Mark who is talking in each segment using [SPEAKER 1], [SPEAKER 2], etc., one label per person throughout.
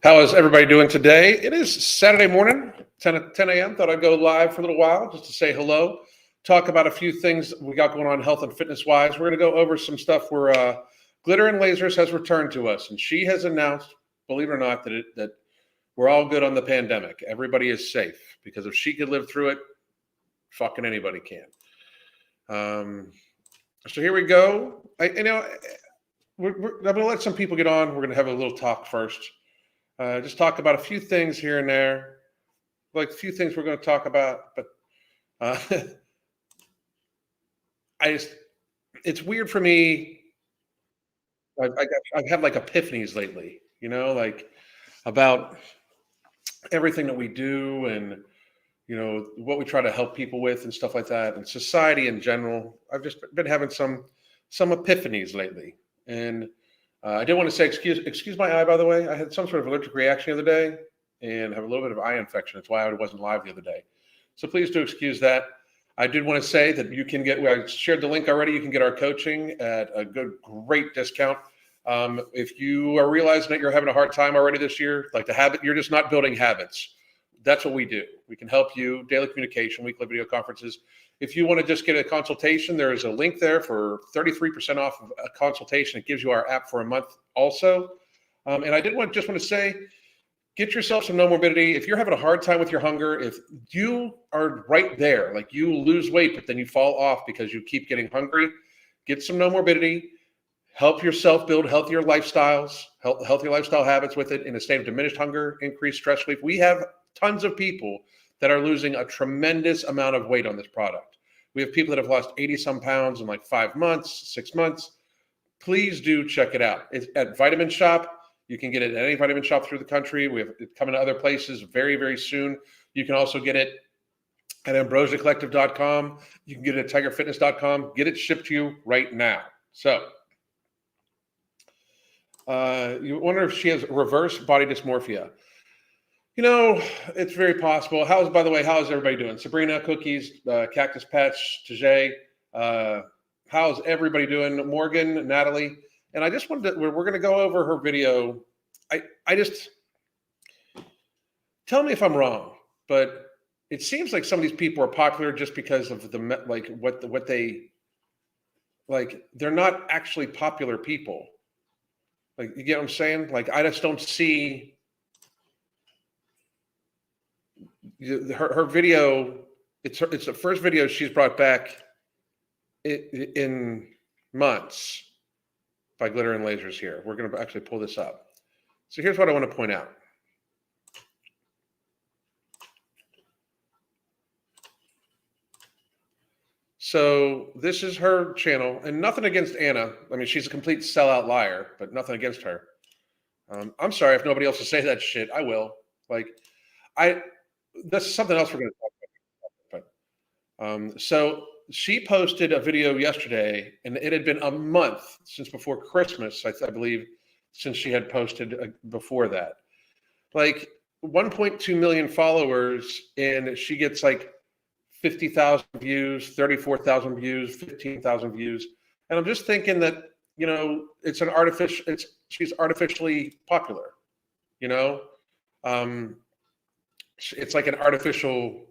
[SPEAKER 1] How is everybody doing today? It is Saturday morning, 10 a.m. Thought I'd go live for a little while just to say hello, talk about a few things we got going on health and fitness wise. We're going to go over some stuff where Glitter and Lasers has returned to us, and she has announced, believe it or not, that we're all good on the pandemic. Everybody is safe because if she could live through it, fucking anybody can. So here we go. I'm going to let some people get on. We're going to have a little talk first. Just talk about a few things here and there, like a few things we're going to talk about. But it's weird for me. I've had like epiphanies lately, like about everything that we do and, what we try to help people with and stuff like that, and society in general. I've just been having some epiphanies lately. And I did want to say, excuse my eye, by the way. I had some sort of allergic reaction the other day and have a little bit of eye infection. That's why I wasn't live the other day. So please do excuse that. I did want to say that you can I shared the link already. You can get our coaching at a great discount. If you are realizing that you're having a hard time already this year, like you're just not building habits. That's what we do. We can help you, daily communication, weekly video conferences. If you want to just get a consultation, there is a link there for 33% off of a consultation. It gives you our app for a month also. And I just want to say, get yourself some no morbidity. If you're having a hard time with your hunger, if you are right there, like you lose weight, but then you fall off because you keep getting hungry, get some no morbidity. Help yourself build healthier lifestyles, healthier lifestyle habits with it in a state of diminished hunger, increased stress relief. We have tons of people that are losing a tremendous amount of weight on this product. We have people that have lost 80 some pounds in like 5 months, 6 months. Please do check it out. It's at Vitamin Shop. You can get it at any vitamin shop through the country. We have it coming to other places very, very soon. You can also get it at ambrosiacollective.com. You can get it at tigerfitness.com. Get it shipped to you right now. So you wonder if she has reverse body dysmorphia. It's very possible. How's everybody doing? Sabrina, Cookies, Cactus Patch, Tajay. How's everybody doing? Morgan, Natalie. And I just wanted we're going to go over her video. I just, tell me if I'm wrong, but it seems like some of these people are popular just because of what they, they're not actually popular people. Like, you get what I'm saying? Like, I just don't see her video. It's the first video she's brought back in months by Glitter and Lasers here. We're going to actually pull this up. So here's what I want to point out. So this is her channel, and nothing against Anna. I mean, she's a complete sellout liar, but nothing against her. I'm sorry if nobody else will say that shit. I will. That's something else we're going to talk about. So she posted a video yesterday, and it had been a month since before Christmas, I believe, since she had posted before that. Like 1.2 million followers, and she gets like 50,000 views, 34,000 views, 15,000 views. And I'm just thinking that, she's artificially popular, it's like an artificial,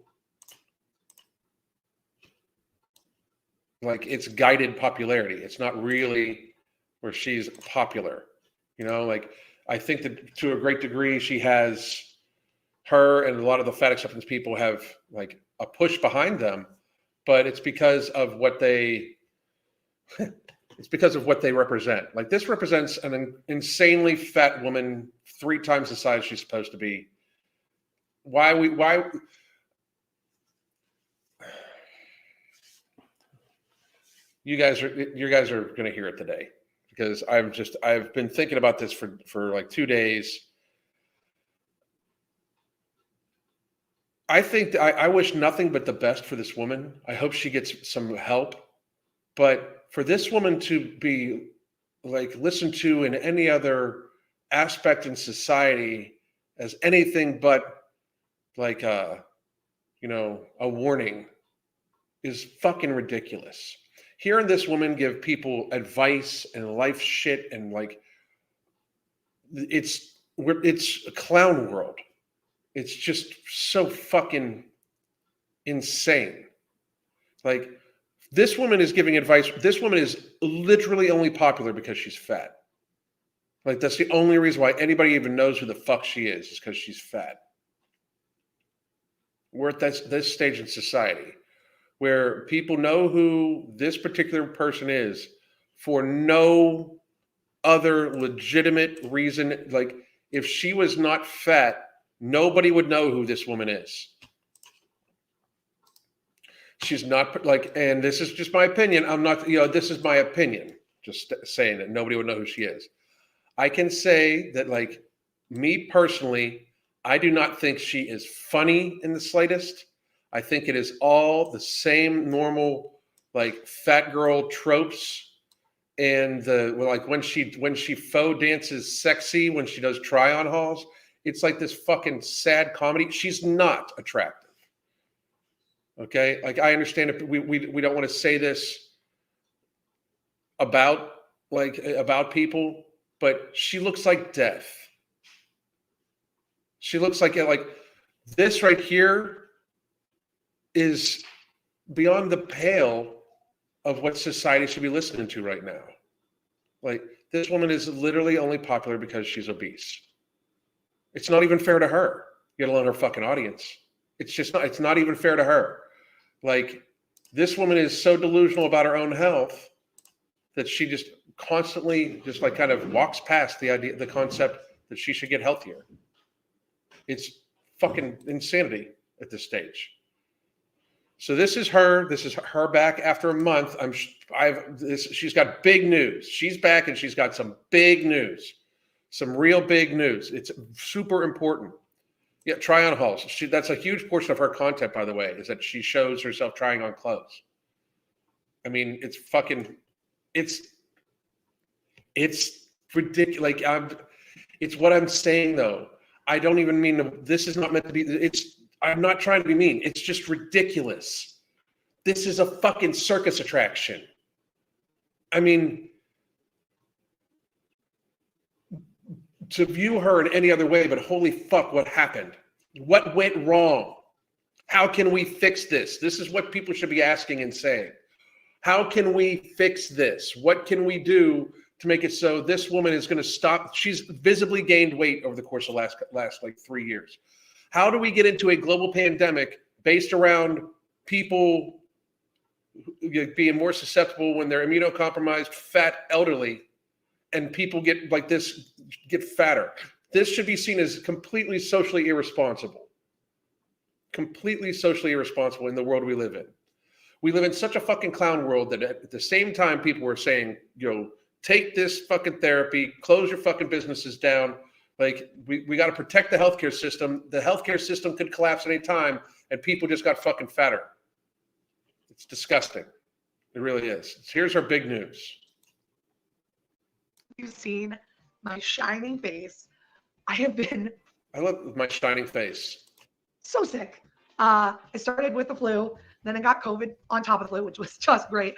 [SPEAKER 1] like it's guided popularity. It's not really where she's popular, I think that to a great degree, her and a lot of the fat acceptance people have like a push behind them, but it's because of what they represent. Like, this represents an insanely fat woman, 3 times the size she's supposed to be. Why you guys are going to hear it today, because I've been thinking about this for like 2 days. I think I wish nothing but the best for this woman. I hope she gets some help. But for this woman to be like listened to in any other aspect in society as anything but like a warning is fucking ridiculous. Hearing this woman give people advice and life shit, and like, it's it's a clown world. It's just so fucking insane. Like, this woman is giving advice. This woman is literally only popular because she's fat. Like, that's the only reason why anybody even knows who the fuck she is because she's fat. We're at this stage in society where people know who this particular person is for no other legitimate reason. Like, if she was not fat, nobody would know who this woman is. She's not like, and this is just my opinion. I'm not, this is my opinion. Just saying that nobody would know who she is. I can say that, like, me personally, I do not think she is funny in the slightest. I think it is all the same normal, like, fat girl tropes. And like when she faux dances sexy, when she does try on hauls, it's like this fucking sad comedy. She's not attractive. Okay, like, I understand if we don't want to say this about people, but she looks like death. She looks like this right here is beyond the pale of what society should be listening to right now. Like, this woman is literally only popular because she's obese. It's not even fair to her, let alone her fucking audience. It's not even fair to her. Like, this woman is so delusional about her own health that she just constantly just like kind of walks past the concept that she should get healthier. It's fucking insanity at this stage. So this is her back after a month. She's got big news. She's back and she's got some big news, some real big news. It's super important. Yeah, try on hauls. That's a huge portion of her content, by the way, is that she shows herself trying on clothes. I mean, it's ridiculous. Like, it's what I'm saying though. I don't even mean this is not meant to be. I'm not trying to be mean. It's just ridiculous. This is a fucking circus attraction. I mean, to view her in any other way, but holy fuck, what happened? What went wrong? How can we fix this? This is what people should be asking and saying. How can we fix this? What can we do to make it so this woman is going to stop? She's visibly gained weight over the course of last like 3 years. How do we get into a global pandemic based around people being more susceptible when they're immunocompromised, fat, elderly, and people get fatter? This should be seen as completely socially irresponsible. Completely socially irresponsible in the world we live in. We live in such a fucking clown world that at the same time people are saying, take this fucking therapy, close your fucking businesses down. Like, we got to protect the healthcare system. The healthcare system could collapse at any time, and people just got fucking fatter. It's disgusting. It really is. Here's our big news.
[SPEAKER 2] You've seen my shining face. I
[SPEAKER 1] love my shining face.
[SPEAKER 2] So sick. I started with the flu, then I got COVID on top of the flu, which was just great.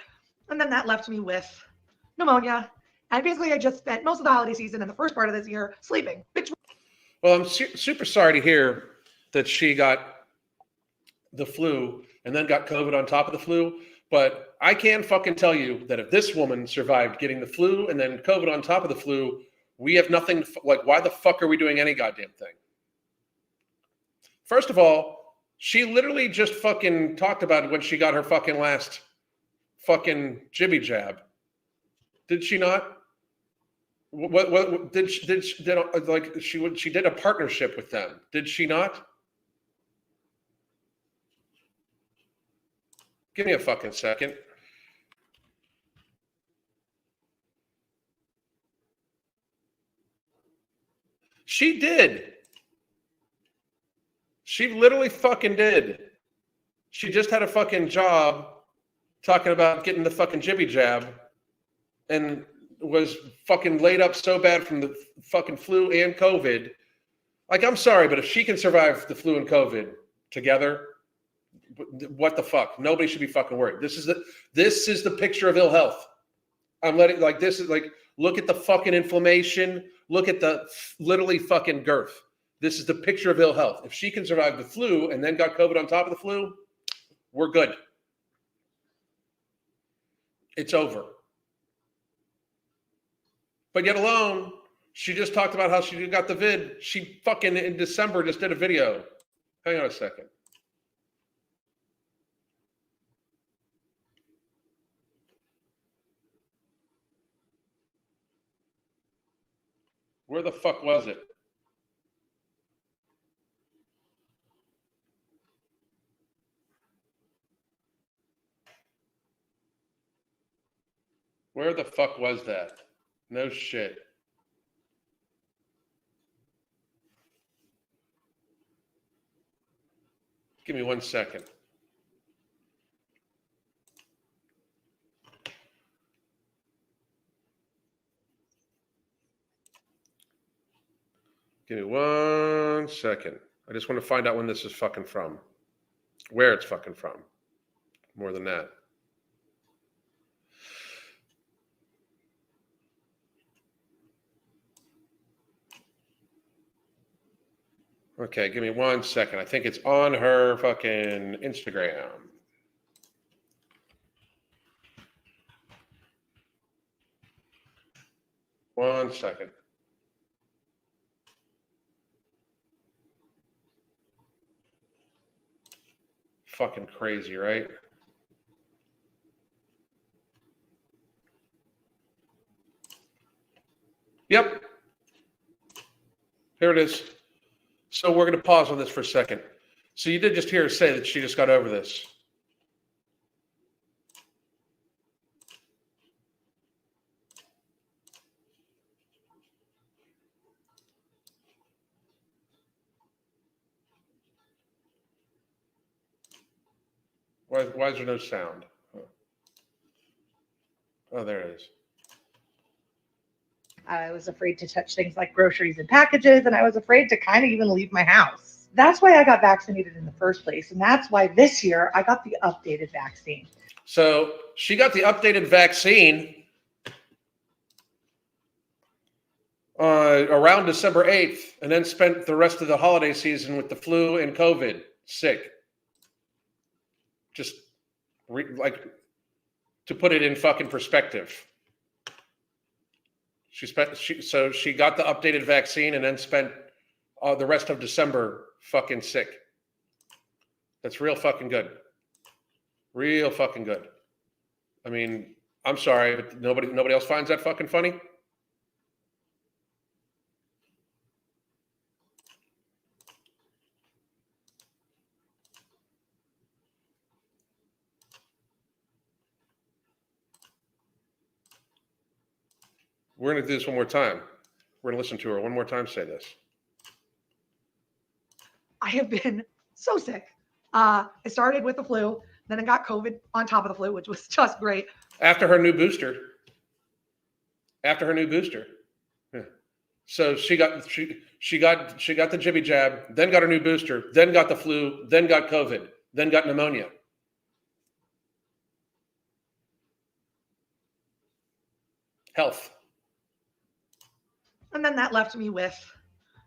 [SPEAKER 2] And then that left me with pneumonia. And basically, I just spent most of the holiday season and the first part of this year sleeping.
[SPEAKER 1] Well, I'm super sorry to hear that she got the flu and then got COVID on top of the flu. But I can fucking tell you that if this woman survived getting the flu and then COVID on top of the flu, we have nothing. Like, why the fuck are we doing any goddamn thing? First of all, she literally just fucking talked about when she got her fucking last fucking jibby jab. Did she not? What did she did a partnership with them? Did she not? Give me a fucking second. She did. She literally fucking did. She just had a fucking job talking about getting the fucking jibby jab and was fucking laid up so bad from the fucking flu and COVID. Like, I'm sorry, but if she can survive the flu and COVID together, what the fuck? Nobody should be fucking worried. This is the picture of ill health. I'm letting, like, this is like, look at the fucking inflammation. Look at the literally fucking girth. This is the picture of ill health. If she can survive the flu and then got COVID on top of the flu, we're good. It's over. But yet alone, she just talked about how she got the vid. She fucking in December just did a video. Hang on a second. Where the fuck was it? Where the fuck was that? No shit. Give me 1 second. Give me 1 second. I just want to find out when this is fucking from. Where it's fucking from. More than that. Okay, give me 1 second. I think it's on her fucking Instagram. One second. Fucking crazy, right? Yep. Here it is. So we're going to pause on this for a second. So you did just hear her say that she just got over this. Why is there no sound? Oh, there it is.
[SPEAKER 3] I was afraid to touch things like groceries and packages, and I was afraid to kind of even leave my house. That's why I got vaccinated in the first place, and that's why this year I got the updated vaccine.
[SPEAKER 1] So she got the updated vaccine around December 8th, and then spent the rest of the holiday season with the flu and COVID, sick. Just like to put it in fucking perspective. So she got the updated vaccine and then spent the rest of December fucking sick. That's real fucking good. Real fucking good. I mean, I'm sorry, but nobody else finds that fucking funny? We're going to do this one more time. We're going to listen to her one more time say this.
[SPEAKER 2] I have been so sick. It started with the flu, then I got COVID on top of the flu, which was just great.
[SPEAKER 1] After her new booster. Yeah. So she got the jibby jab, then got her new booster, then got the flu, then got COVID, then got pneumonia. Health.
[SPEAKER 2] And then that left me with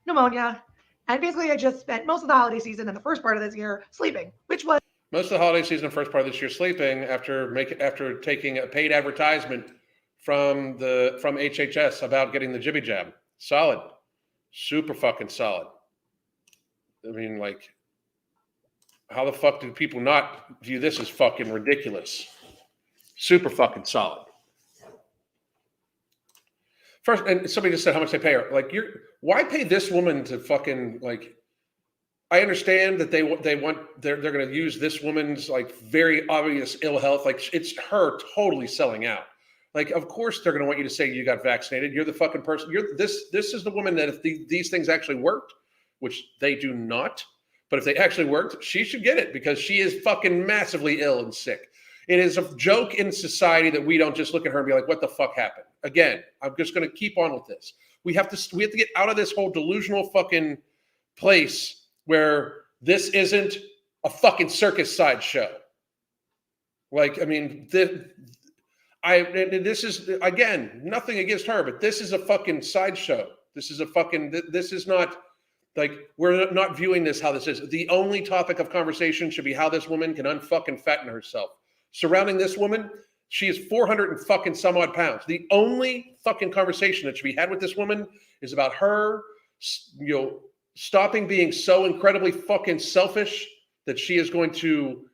[SPEAKER 2] pneumonia. And basically, I just spent most of the holiday season and the first part of this year sleeping, which was
[SPEAKER 1] most of the holiday season and first part of this year sleeping after taking a paid advertisement from HHS about getting the jibby jab. Solid. Super fucking solid. I mean, like, how the fuck do people not view this as fucking ridiculous? Super fucking solid. First, and somebody just said how much they pay her. Like, why pay this woman to fucking, like, I understand that they're going to use this woman's like very obvious ill health. Like, it's her totally selling out. Like, of course they're going to want you to say you got vaccinated. You're the fucking person. This is the woman that if these things actually worked, which they do not, but if they actually worked, she should get it because she is fucking massively ill and sick. It is a joke in society that we don't just look at her and be like, what the fuck happened? Again, I'm just going to keep on with this. We have to get out of this whole delusional fucking place where this isn't a circus sideshow. Like, I mean, this is, again, nothing against her, but this is a fucking sideshow. This is a fucking, this is not like, we're not viewing this how this is. The only topic of conversation should be how this woman can unfucking fatten herself. Surrounding this woman, she is 400 and fucking some odd pounds. The only fucking conversation that should be had with this woman is about her, you know, stopping being so incredibly fucking selfish that she is going to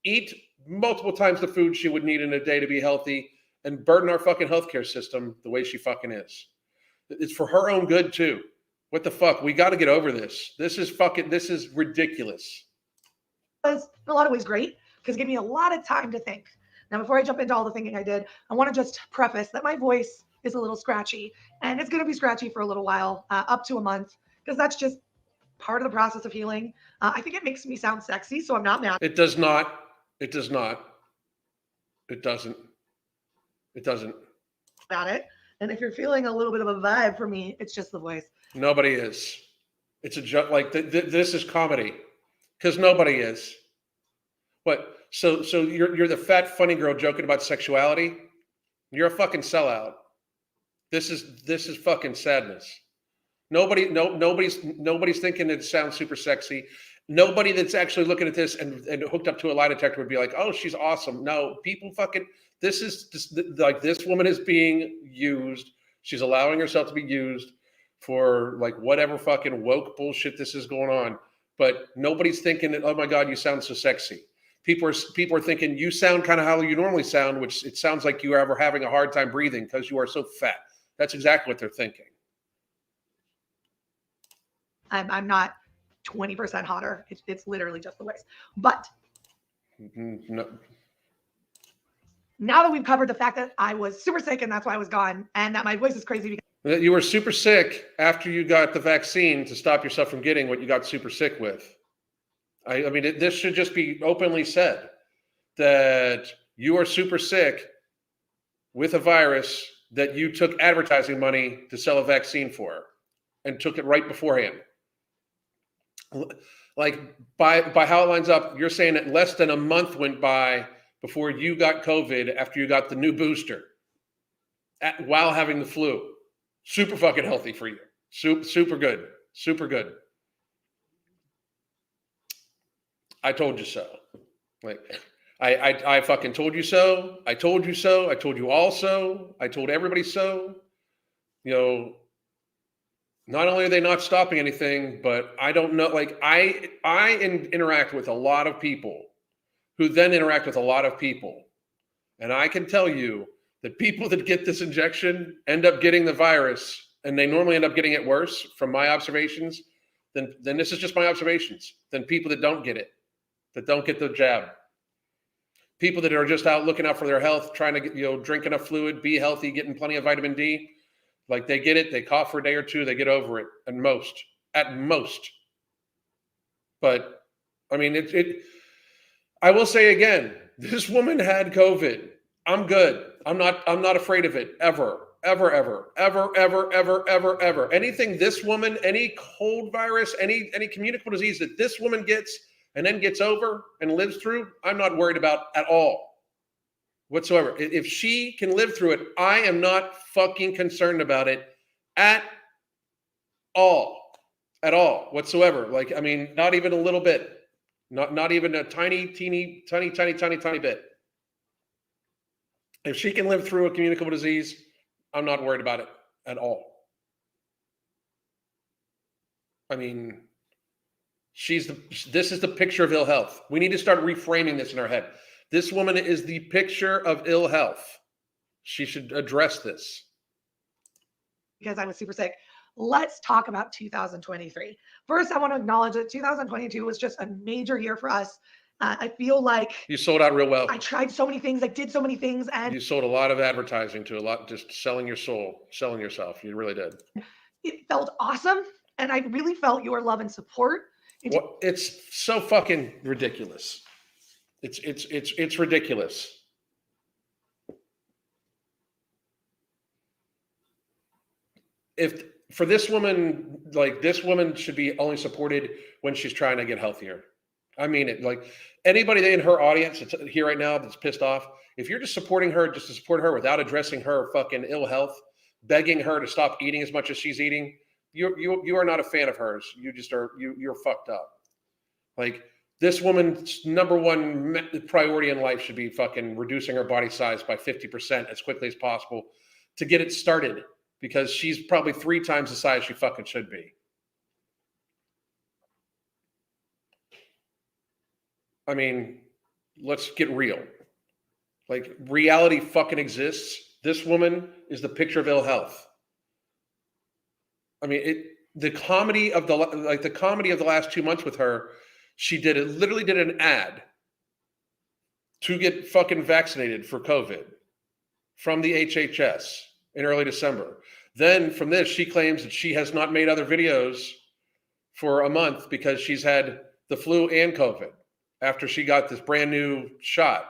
[SPEAKER 1] eat multiple times the food she would need in a day to be healthy and burden our fucking healthcare system the way she fucking is. It's for her own good too. What the fuck? We got to get over this. This is ridiculous.
[SPEAKER 2] It was in a lot of ways great because it gave me a lot of time to think. Now, before I jump into all the thinking I did, I want to just preface that my voice is a little scratchy, and it's going to be scratchy for a little while, up to a month, because that's just part of the process of healing. I think it makes me sound sexy, so I'm not mad.
[SPEAKER 1] It does not. It does not. It doesn't. It doesn't.
[SPEAKER 2] About it. And if you're feeling a little bit of a vibe for me, it's just the voice.
[SPEAKER 1] Nobody is. It's a joke. Like this is comedy, because nobody is. What? So you're the fat funny girl joking about sexuality. You're a fucking sellout. This is fucking sadness. Nobody's thinking it sounds super sexy. Nobody that's actually looking at this and hooked up to a lie detector would be like, oh, she's awesome. No, people fucking. This is just like, this woman is being used. She's allowing herself to be used for like whatever fucking woke bullshit this is going on. But nobody's thinking that, oh my God, you sound so sexy. People are thinking you sound kind of how you normally sound, which it sounds like you are ever having a hard time breathing because you are so fat. That's exactly what they're thinking.
[SPEAKER 2] I'm not 20% hotter. It's literally just the voice. But
[SPEAKER 1] No.
[SPEAKER 2] Now that we've covered the fact that I was super sick and that's why I was gone, and that my voice is crazy because
[SPEAKER 1] You were super sick after you got the vaccine to stop yourself from getting what you got super sick with. I mean, this should just be openly said that you are super sick with a virus that you took advertising money to sell a vaccine for and took it right beforehand. Like by how it lines up, you're saying that less than a month went by before you got COVID after you got the new booster while having the flu. Super fucking healthy for you. Super good. Super good. I told you so. Like, I fucking told you so. I told you so. I told you all so. I told everybody so. You know, not only are they not stopping anything, but I don't know. Like, I interact with a lot of people who then interact with a lot of people. And I can tell you that people that get this injection end up getting the virus, and they normally end up getting it worse from my observations. Then this is just my observations. Than people that don't get it, that don't get the jab. People that are just out looking out for their health, trying to get, drink enough fluid, be healthy, getting plenty of vitamin D. Like, they get it, they cough for a day or two, they get over it at most. But I mean, I will say again, this woman had COVID. I'm good. I'm not afraid of it ever. Anything this woman, any cold virus, any communicable disease that this woman gets and then gets over and lives through, I'm not worried about at all whatsoever. If she can live through it, I am not fucking concerned about it at all whatsoever. Like, I mean, not even a little bit, not even a tiny bit. If she can live through a communicable disease, I'm not worried about it at all. I mean, this is the picture of ill health. We need to start reframing this in our head. This woman is the picture of ill health. She should address this.
[SPEAKER 2] because I was super sick. Let's talk about 2023. First, I want to acknowledge that 2022 was just a major year for us. I feel like
[SPEAKER 1] you sold out real well.
[SPEAKER 2] I tried so many things. I did so many things. And
[SPEAKER 1] you sold a lot of advertising to a lot, just selling your soul, selling yourself. You really did.
[SPEAKER 2] It felt awesome. And I really felt your love and support.
[SPEAKER 1] It's so fucking ridiculous. It's ridiculous. If for this woman, like, this woman should be only supported when she's trying to get healthier. I mean it. Like, anybody in her audience that's here right now that's pissed off, if you're just supporting her just to support her without addressing her fucking ill health, begging her to stop eating as much as she's eating, you are not a fan of hers. You just are you're fucked up. Like this woman's number one priority in life should be fucking reducing her body size by 50% as quickly as possible to get it started, because she's probably 3 times the size she fucking should be. I mean, let's get real. Like, reality fucking exists. This woman is the picture of ill health. I mean, the comedy of the last 2 months with her, she literally did an ad to get fucking vaccinated for COVID from the HHS in early December. Then from this, she claims that she has not made other videos for a month because she's had the flu and COVID after she got this brand new shot.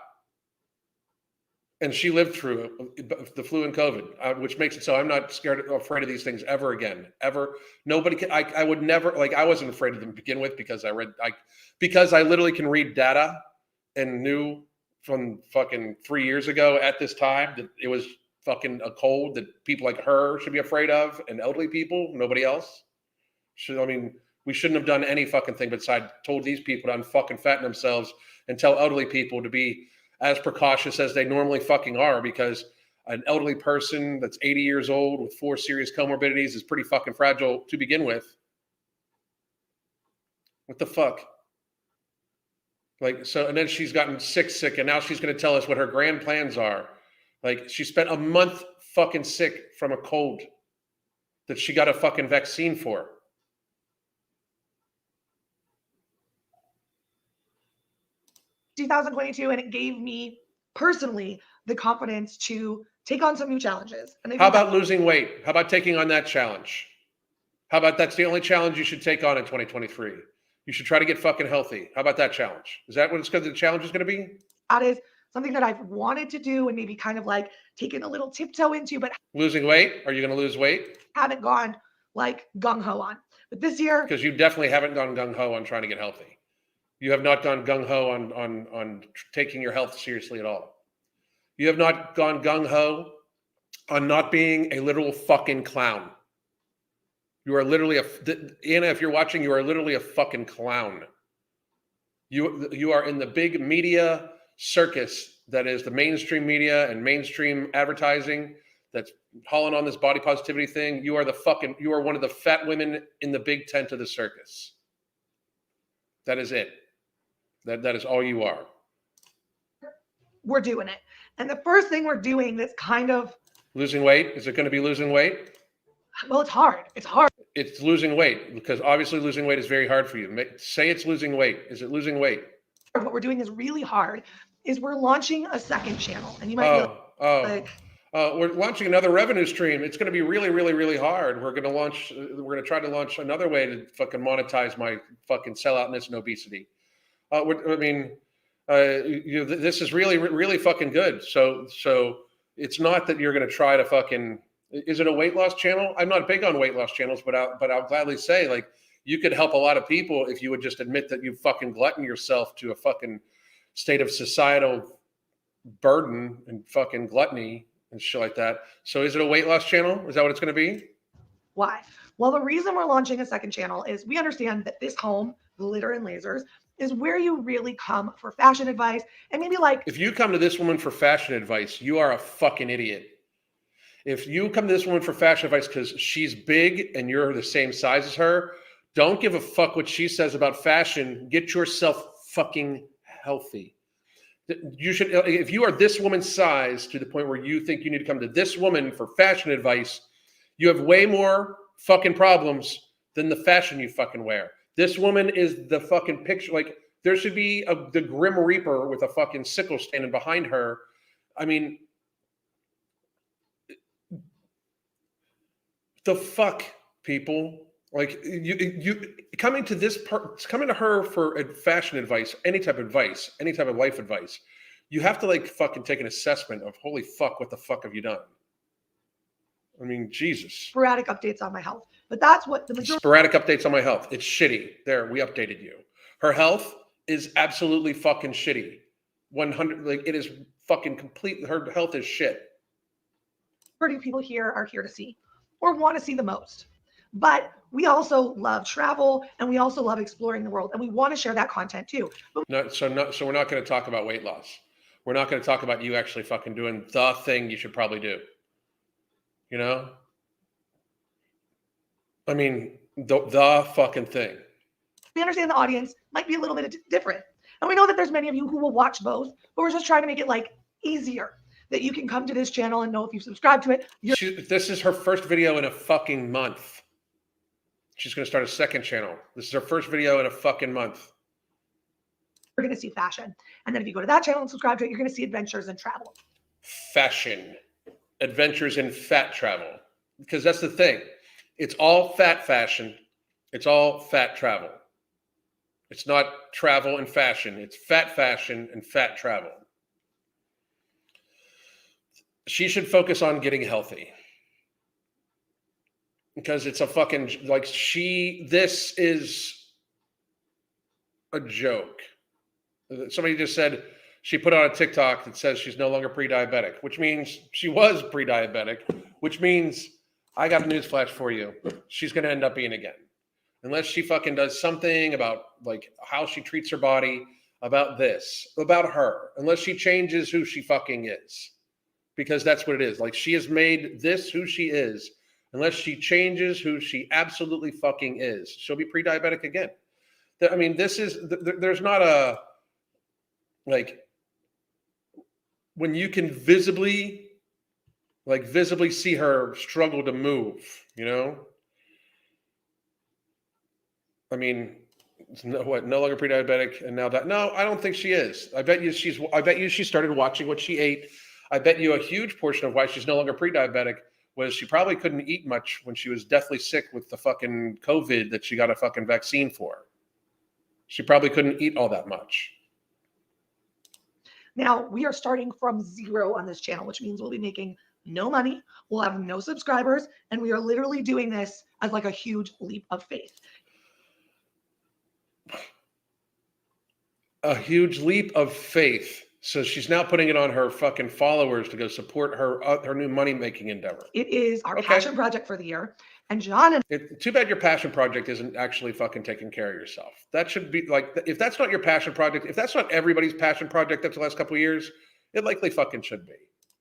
[SPEAKER 1] And she lived through the flu and COVID, which makes it so I'm not afraid of these things ever again. Ever. Nobody can, I would never, like, I wasn't afraid of them to begin with because because I literally can read data and knew from fucking 3 years ago at this time that it was fucking a cold that people like her should be afraid of, and elderly people, nobody else. I mean, we shouldn't have done any fucking thing besides told these people to unfucking fatten themselves and tell elderly people to be as precautious as they normally fucking are, because an elderly person that's 80 years old with 4 serious comorbidities is pretty fucking fragile to begin with. What the fuck? Like, so, and then she's gotten sick, and now she's going to tell us what her grand plans are. Like, she spent a month fucking sick from a cold that she got a fucking vaccine for.
[SPEAKER 2] In 2022, and it gave me personally the confidence to take on some new challenges. And
[SPEAKER 1] how about losing weight? How about taking on that challenge? How about that's the only challenge you should take on in 2023? You should try to get fucking healthy. How about that challenge? Is that what the challenge is going to be?
[SPEAKER 2] That is something that I've wanted to do and maybe kind of like taken a little tiptoe into, but
[SPEAKER 1] losing weight? Are you going to lose weight?
[SPEAKER 2] Haven't gone like gung-ho on. But this year,
[SPEAKER 1] because you definitely haven't gone gung-ho on trying to get healthy. You have not gone gung-ho on taking your health seriously at all. You have not gone gung-ho on not being a literal fucking clown. You are literally Anna, if you're watching, you are literally a fucking clown. You are in the big media circus that is the mainstream media and mainstream advertising that's hauling on this body positivity thing. You are one of the fat women in the big tent of the circus. That is it. That is all you are.
[SPEAKER 2] We're doing it. And the first thing we're doing that's kind of
[SPEAKER 1] losing weight. Is it going to be losing weight?
[SPEAKER 2] Well, it's hard. It's hard.
[SPEAKER 1] It's losing weight, because obviously losing weight is very hard for you. Say it's losing weight. Is it losing weight?
[SPEAKER 2] What we're doing is really hard. Is we're launching a second channel, and you might be
[SPEAKER 1] we're launching another revenue stream. It's going to be really, really, really hard. We're going to try to launch another way to fucking monetize my fucking selloutness and obesity. This is really, really fucking good. So it's not that you're going to try to fucking. Is it a weight loss channel? I'm not big on weight loss channels, but I'll gladly say, like, you could help a lot of people if you would just admit that you fucking glutton yourself to a fucking state of societal burden and fucking gluttony and shit like that. So is it a weight loss channel? Is that what it's going to be?
[SPEAKER 2] Why? Well, the reason we're launching a second channel is we understand that this home, Glitter and Lasers, is where you really come for fashion advice. And maybe like,
[SPEAKER 1] if you come to this woman for fashion advice, you are a fucking idiot. If you come to this woman for fashion advice because she's big and you're the same size as her, don't give a fuck what she says about fashion. Get yourself fucking healthy. You should, if you are this woman's size to the point where you think you need to come to this woman for fashion advice, you have way more fucking problems than the fashion you fucking wear. This woman is the fucking picture. Like, there should be the Grim Reaper with a fucking sickle standing behind her. I mean, the fuck, people. Like, you coming to her for fashion advice, any type of life advice, you have to like fucking take an assessment of, holy fuck, what the fuck have you done? I mean, Jesus.
[SPEAKER 2] Sporadic updates on my health, but that's what the majority.
[SPEAKER 1] Sporadic updates on my health. It's shitty. There, we updated you. Her health is absolutely fucking shitty. 100, like, it is fucking complete. Her health is shit.
[SPEAKER 2] People here are here to see or want to see the most. But we also love travel and we also love exploring the world, and we want to share that content too. But
[SPEAKER 1] So we're not going to talk about weight loss. We're not going to talk about you actually fucking doing the thing you should probably do. You know? I mean, the fucking thing.
[SPEAKER 2] we understand the audience might be a little bit different. And we know that there's many of you who will watch both, but we're just trying to make it like easier that you can come to this channel and know if you subscribe to it.
[SPEAKER 1] This is her first video in a fucking month. She's going to start a second channel. This is her first video in a fucking month.
[SPEAKER 2] You're going to see fashion. And then if you go to that channel and subscribe to it, you're going to see adventures and travel.
[SPEAKER 1] Fashion. Adventures in fat travel. Because that's the thing. It's all fat fashion. It's all fat travel. It's not travel and fashion. It's fat fashion and fat travel. She should focus on getting healthy. Because it's a fucking, like, this is a joke. Somebody just said she put on a TikTok that says she's no longer pre-diabetic, which means she was pre-diabetic, which means I got a newsflash for you. She's going to end up being again. Unless she fucking does something about like how she treats her body, about this, about her, unless she changes who she fucking is. Because that's what it is. Like, she has made this who she is. Unless she changes who she absolutely fucking is, she'll be pre-diabetic again. I mean, there's not a, like, when you can visibly see her struggle to move, you know? I mean, no longer pre-diabetic and now that. No, I don't think she is. I bet you she started watching what she ate. I bet you a huge portion of why she's no longer pre-diabetic was she probably couldn't eat much when she was deathly sick with the fucking COVID that she got a fucking vaccine for. She probably couldn't eat all that much.
[SPEAKER 2] Now, we are starting from zero on this channel, which means we'll be making no money. We'll have no subscribers. And we are literally doing this as like a huge leap of faith.
[SPEAKER 1] A huge leap of faith. So she's now putting it on her fucking followers to go support her new money-making endeavor.
[SPEAKER 2] It is our passion project for the year. And John and
[SPEAKER 1] too bad your passion project isn't actually fucking taking care of yourself. That should be like, if that's not your passion project, if that's not everybody's passion project after the last couple of years, it likely fucking should be.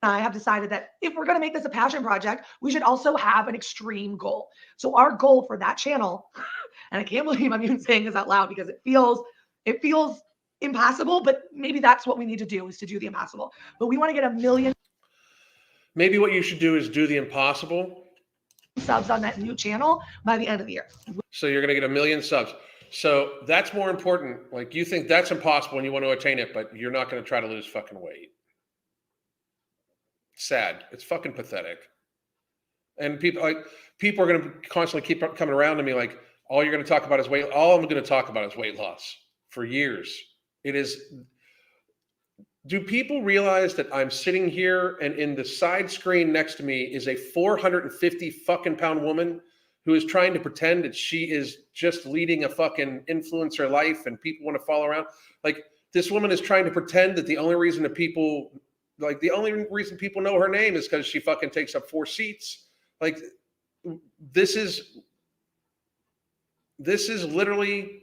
[SPEAKER 2] I have decided that if we're going to make this a passion project, we should also have an extreme goal. So our goal for that channel, and I can't believe I'm even saying this out loud because it feels impossible, but maybe that's what we need to do, is to do the impossible. But we want to get 1 million.
[SPEAKER 1] Maybe what you should do is do the impossible.
[SPEAKER 2] Subs on that new channel by the end of the year.
[SPEAKER 1] So you're going to get 1 million subs. So that's more important. Like, you think that's impossible and you want to attain it, but you're not going to try to lose fucking weight. Sad. It's fucking pathetic. And people are going to constantly keep coming around to me like, all you're going to talk about is weight. All I'm going to talk about is weight loss for years. It is. Do people realize that I'm sitting here and in the side screen next to me is a 450 fucking pound woman who is trying to pretend that she is just leading a fucking influencer life and people want to follow around? Like, this woman is trying to pretend that the only reason people know her name is because she fucking takes up 4 seats. Like, this is literally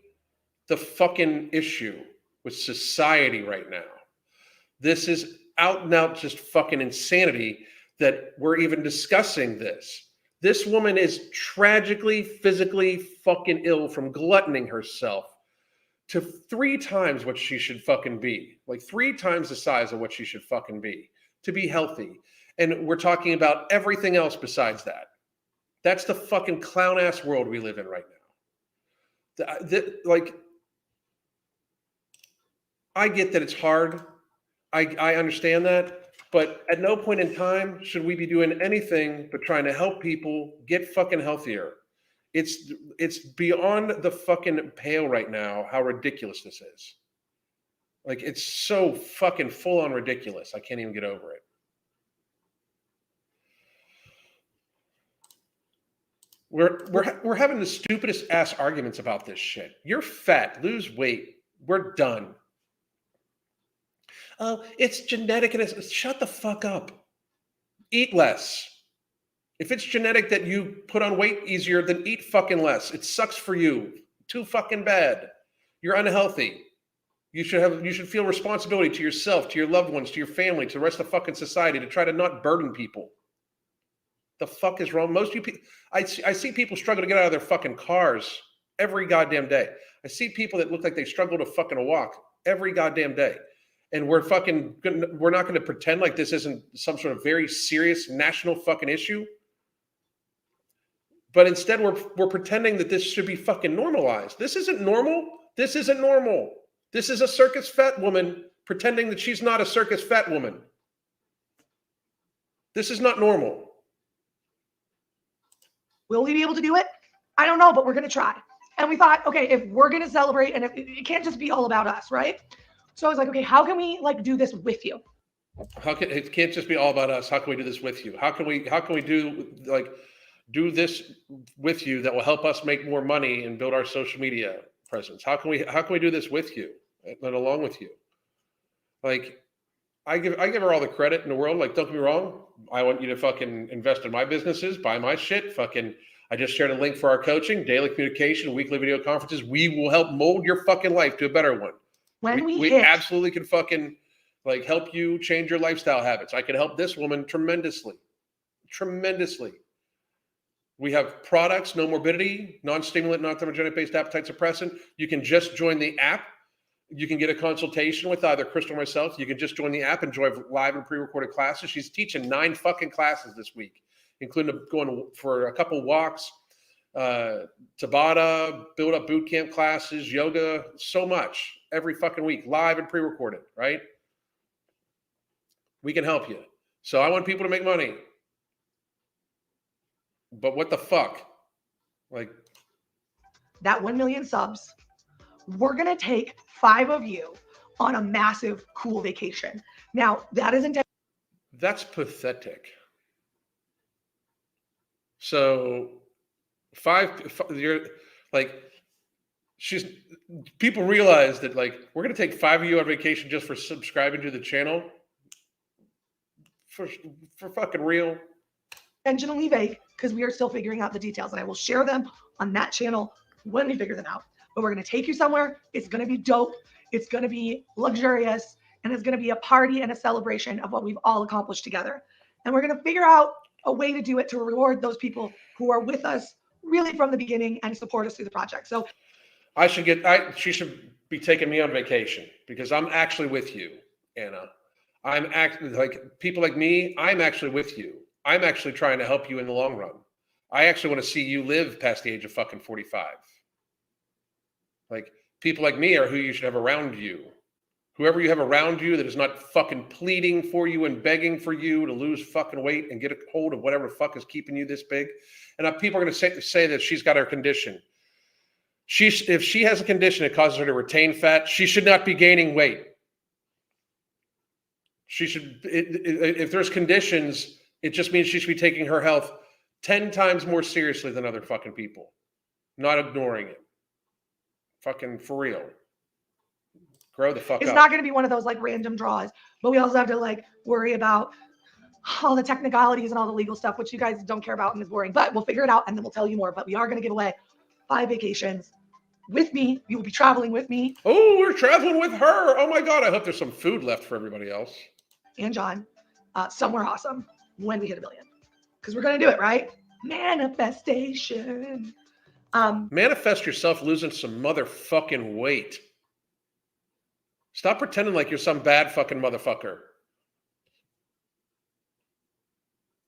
[SPEAKER 1] the fucking issue with society right now. This is out and out just fucking insanity that we're even discussing this. This woman is tragically, physically fucking ill from gluttoning herself to 3 times what she should fucking be. Like 3 times the size of what she should fucking be to be healthy. And we're talking about everything else besides that. That's the fucking clown ass world we live in right now. Like, I get that it's hard. I understand that, but at no point in time should we be doing anything but trying to help people get fucking healthier. It's beyond the fucking pale right now how ridiculous this is. Like, it's so fucking full on ridiculous. I can't even get over it. We're having the stupidest ass arguments about this shit. You're fat, lose weight. We're done. Oh, it's genetic and shut the fuck up. Eat less. If it's genetic that you put on weight easier, then eat fucking less. It sucks for you. Too fucking bad. You're unhealthy. You should feel responsibility to yourself, to your loved ones, to your family, to the rest of fucking society to try to not burden people. The fuck is wrong? Most of you people, I see people struggle to get out of their fucking cars every goddamn day. I see people that look like they struggle to fucking walk every goddamn day. And we're not going to pretend like this isn't some sort of very serious national fucking issue. But instead we're pretending that this should be fucking normalized. This isn't normal. This isn't normal. This is a circus fat woman pretending that she's not a circus fat woman. This is not normal.
[SPEAKER 2] Will we be able to do it? I don't know, but we're going to try. And we thought, okay, if we're going to celebrate, and if it can't just be all about us, right? So I was like, okay, how can we like do this with you?
[SPEAKER 1] It can't just be all about us? How can we do this with you? How can we do this with you that will help us make more money and build our social media presence? How can we do this with you and along with you? Like, I give her all the credit in the world. Like, don't get me wrong. I want you to fucking invest in my businesses, buy my shit. Fucking, I just shared a link for our coaching, daily communication, weekly video conferences. We will help mold your fucking life to a better one. We absolutely can fucking like help you change your lifestyle habits. I can help this woman tremendously. We have products, no morbidity, non-stimulant, non-thermogenic-based appetite suppressant. You can just join the app. You can get a consultation with either Crystal or myself. You can just join the app and join live and pre-recorded classes. She's teaching 9 fucking classes this week, including going for a couple walks, Tabata, build up boot camp classes, yoga, so much every fucking week, live and pre-recorded, right? We can help you. So I want people to make money. But what the fuck? Like,
[SPEAKER 2] that 1 million subs, we're going to take 5 of you on a massive, cool vacation. Now, that isn't.
[SPEAKER 1] That's pathetic. So, you're like, people realize that, like, we're going to take 5 of you on vacation just for subscribing to the channel? For fucking real?
[SPEAKER 2] Intentionally vague because we are still figuring out the details, and I will share them on that channel when we figure them out. But we're going to take you somewhere. It's going to be dope. It's going to be luxurious, and it's going to be a party and a celebration of what we've all accomplished together. And we're going to figure out a way to do it to reward those people who are with us really from the beginning and support us through the project. So
[SPEAKER 1] she should be taking me on vacation because I'm actually with you, Anna. I'm actually, like, people like me, I'm actually with you. I'm actually trying to help you in the long run. I actually want to see you live past the age of fucking 45. Like, people like me are who you should have around you. Whoever you have around you that is not fucking pleading for you and begging for you to lose fucking weight and get a hold of whatever the fuck is keeping you this big. And people are going to say that she's got her condition. If she has a condition that causes her to retain fat, she should not be gaining weight. She should, if there's conditions, it just means she should be taking her health 10 times more seriously than other fucking people. Not ignoring it. Fucking for real. Grow the fuck up.
[SPEAKER 2] It's not going to be one of those like random draws, but we also have to like worry about all the technicalities and all the legal stuff, which you guys don't care about and is boring, but we'll figure it out and then we'll tell you more. But we are going to give away 5 vacations with me. You will be traveling with me.
[SPEAKER 1] Oh, we're traveling with her. Oh my God. I hope there's some food left for everybody else.
[SPEAKER 2] And John, somewhere awesome when we hit 1 million. Because we're going to do it, right? Manifestation.
[SPEAKER 1] Manifest yourself losing some motherfucking weight. Stop pretending like you're some bad fucking motherfucker.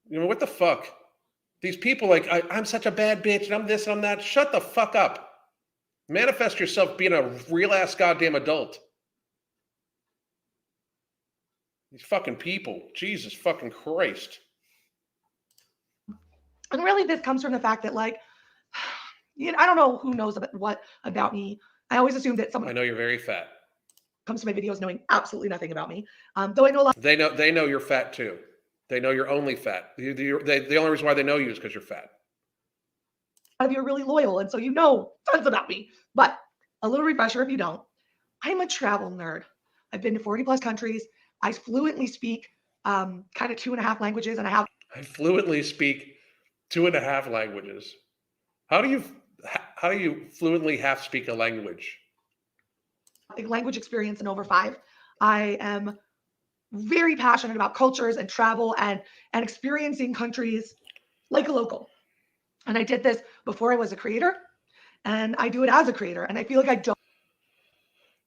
[SPEAKER 1] You know, what the fuck? These people like, I'm such a bad bitch and I'm this and I'm that. Shut the fuck up. Manifest yourself being a real ass goddamn adult. These fucking people. Jesus fucking Christ.
[SPEAKER 2] And really this comes from the fact that like, you know, I don't know who knows what about me. I always assume that someone
[SPEAKER 1] I know you're very fat.
[SPEAKER 2] Comes to my videos knowing absolutely nothing about me. Though I know a lot.
[SPEAKER 1] They know you're fat too. They know you're only fat. The only reason why they know you is because you're fat.
[SPEAKER 2] A lot of you are really loyal, and so you know tons about me. But a little refresher if you don't. I'm a travel nerd. I've been to 40 plus countries. I fluently speak kind of 2.5 languages, and I fluently speak
[SPEAKER 1] 2.5 languages. How do you fluently half speak a language?
[SPEAKER 2] Language experience in over 5. I am very passionate about cultures and travel and experiencing countries like a local. And I did this before I was a creator, and I do it as a creator. And I feel like I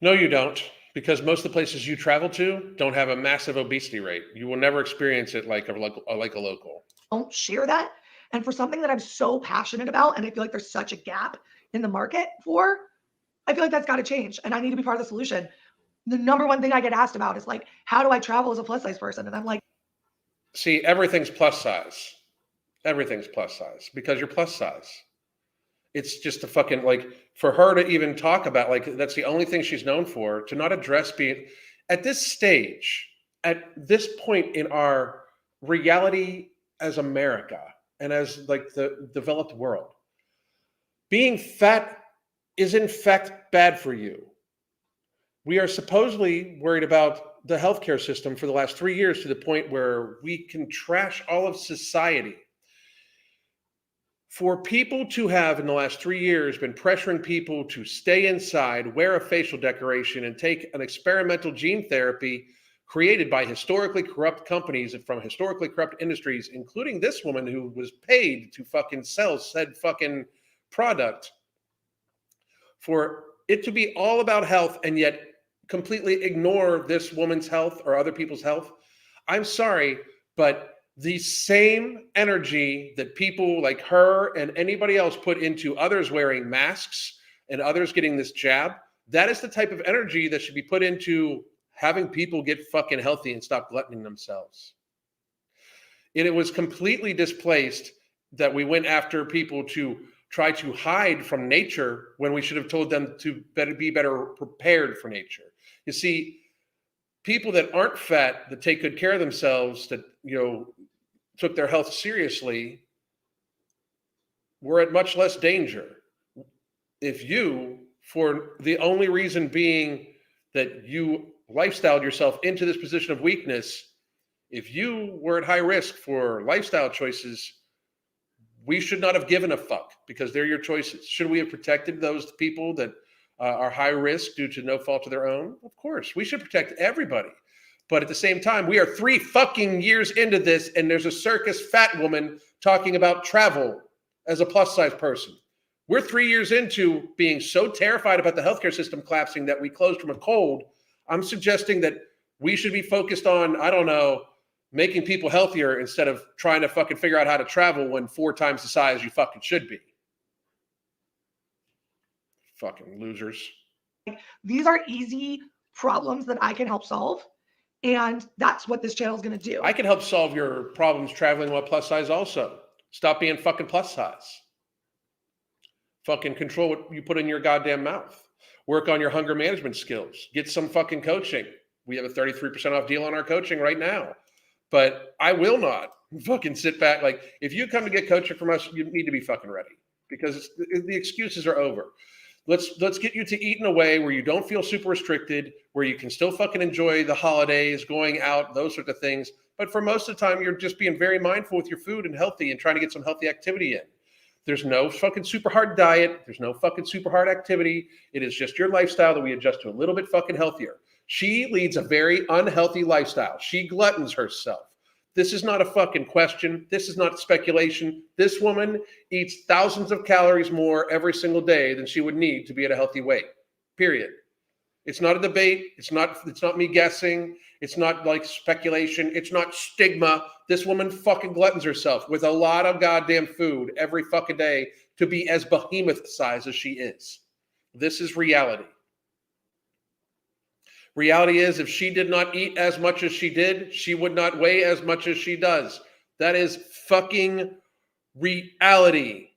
[SPEAKER 1] No, you don't, because most of the places you travel to don't have a massive obesity rate. You will never experience it like a local.
[SPEAKER 2] don't share that. And for something that I'm so passionate about, and I feel like there's such a gap in the market for, I feel like that's got to change. And I need to be part of the solution. The number one thing I get asked about is like, how do I travel as a plus size person? And I'm like,
[SPEAKER 1] see, everything's plus size. Everything's plus size because you're plus size. It's just a fucking, like, for her to even talk about, like, that's the only thing she's known for, to not address being at this stage, at this point in our reality as America and as like the developed world, being fat is in fact bad for you. We are supposedly worried about the healthcare system for the last 3 years to the point where we can trash all of society. For people to have in the last 3 years been pressuring people to stay inside, wear a facial decoration, and take an experimental gene therapy created by historically corrupt companies and from historically corrupt industries, including this woman who was paid to fucking sell said fucking product, for it to be all about health and yet completely ignore this woman's health or other people's health. I'm sorry, but the same energy that people like her and anybody else put into others wearing masks and others getting this jab, that is the type of energy that should be put into having people get fucking healthy and stop gluttoning themselves. And it was completely displaced that we went after people to try to hide from nature when we should have told them to be better prepared for nature. You see, people that aren't fat, that take good care of themselves, that, you know, took their health seriously, were at much less danger. If you, for the only reason being that you lifestyled yourself into this position of weakness, if you were at high risk for lifestyle choices, we should not have given a fuck because they're your choices. Should we have protected those people that are high risk due to no fault of their own? Of course, we should protect everybody. But at the same time, we are 3 fucking years into this, and there's a circus fat woman talking about travel as a plus size person. We're 3 years into being so terrified about the healthcare system collapsing that we closed from a cold. I'm suggesting that we should be focused on, I don't know, making people healthier instead of trying to fucking figure out how to travel when 4 times the size you fucking should be. Fucking losers.
[SPEAKER 2] these are easy problems that I can help solve. And that's what this channel is going to do.
[SPEAKER 1] I can help solve your problems traveling while plus size also. Stop being fucking plus size. Fucking control what you put in your goddamn mouth. Work on your hunger management skills. Get some fucking coaching. We have a 33% off deal on our coaching right now. But I will not fucking sit back. Like, if you come to get coaching from us, you need to be fucking ready because the excuses are over. Let's get you to eat in a way where you don't feel super restricted, where you can still fucking enjoy the holidays, going out, those sorts of things. But for most of the time, you're just being very mindful with your food and healthy and trying to get some healthy activity in. There's no fucking super hard diet. There's no fucking super hard activity. It is just your lifestyle that we adjust to a little bit fucking healthier. She leads a very unhealthy lifestyle. She gluttons herself. This is not a fucking question. This is not speculation. This woman eats thousands of calories more every single day than she would need to be at a healthy weight, period. It's not a debate. It's not me guessing. It's not like speculation. It's not stigma. This woman fucking gluttons herself with a lot of goddamn food every fucking day to be as behemoth size as she is. This is reality. Reality is, if she did not eat as much as she did, she would not weigh as much as she does. That is fucking reality.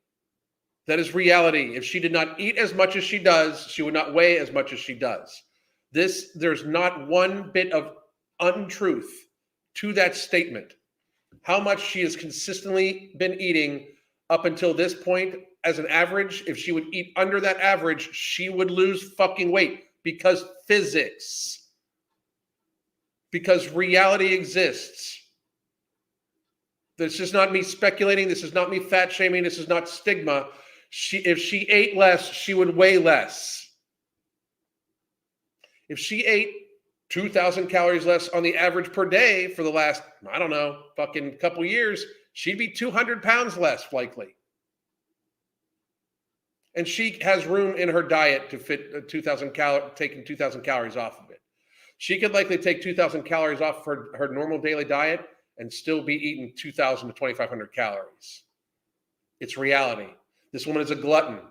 [SPEAKER 1] That is reality. If she did not eat as much as she does, she would not weigh as much as she does. There's not one bit of untruth to that statement. How much she has consistently been eating up until this point as an average, if she would eat under that average, she would lose fucking weight. Because physics, because reality exists. This is not me speculating. This is not me fat shaming. This is not stigma. If she ate less, she would weigh less. If she ate 2,000 calories less on the average per day for the last, I don't know, fucking couple years, she'd be 200 pounds less likely. And she has room in her diet to fit 2,000 taking 2,000 calories off of it. She could likely take 2,000 calories off her normal daily diet and still be eating 2,000 to 2,500 calories. It's reality. This woman is a glutton.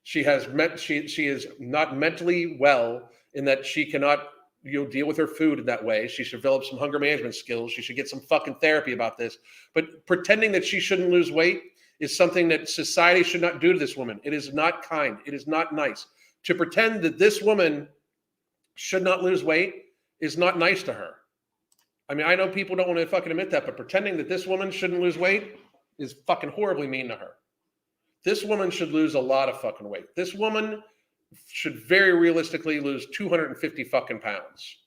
[SPEAKER 1] She is not mentally well in that she cannot deal with her food in that way. She should develop some hunger management skills. She should get some fucking therapy about this. But pretending that she shouldn't lose weight is something that society should not do to this woman. It is not kind. It is not nice. To pretend that this woman should not lose weight is not nice to her. I mean, I know people don't want to fucking admit that, but pretending that this woman shouldn't lose weight is fucking horribly mean to her. This woman should lose a lot of fucking weight. This woman should very realistically lose 250 fucking pounds.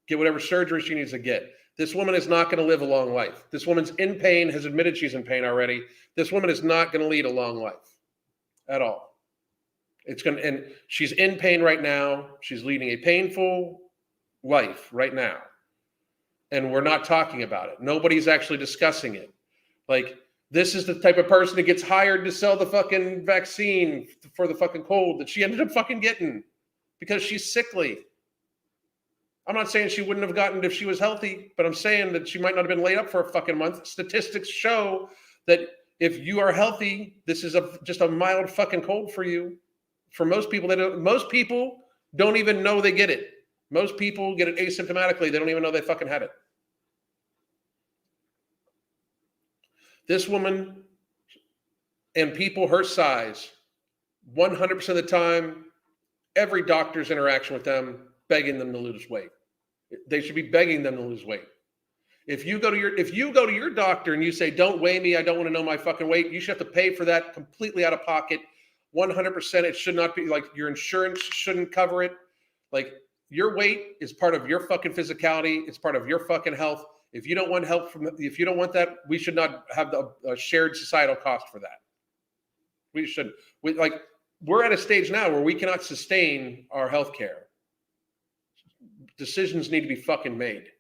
[SPEAKER 1] Get whatever surgery she needs to get. This woman is not going to live a long life. This woman's in pain, has admitted she's in pain already. This woman is not going to lead a long life at all. And she's in pain right now. She's leading a painful life right now. And we're not talking about it. Nobody's actually discussing it. Like, this is the type of person that gets hired to sell the fucking vaccine for the fucking cold that she ended up fucking getting because she's sickly. I'm not saying she wouldn't have gotten it if she was healthy, but I'm saying that she might not have been laid up for a fucking month. Statistics show that if you are healthy, this is just a mild fucking cold for you. For most people, most people don't even know they get it. Most people get it asymptomatically. They don't even know they fucking had it. This woman and people her size, 100% of the time, every doctor's interaction with them, begging them to lose weight. They should be begging them to lose weight. If you go to your doctor and you say, "Don't weigh me, I don't want to know my fucking weight," you should have to pay for that completely out of pocket. 100%. It should not be like your insurance shouldn't cover it. Like, your weight is part of your fucking physicality. It's part of your fucking health. If you don't want help if you don't want that, we should not have the shared societal cost for that. We should. We're at a stage now where we cannot sustain our health care. Decisions need to be fucking made.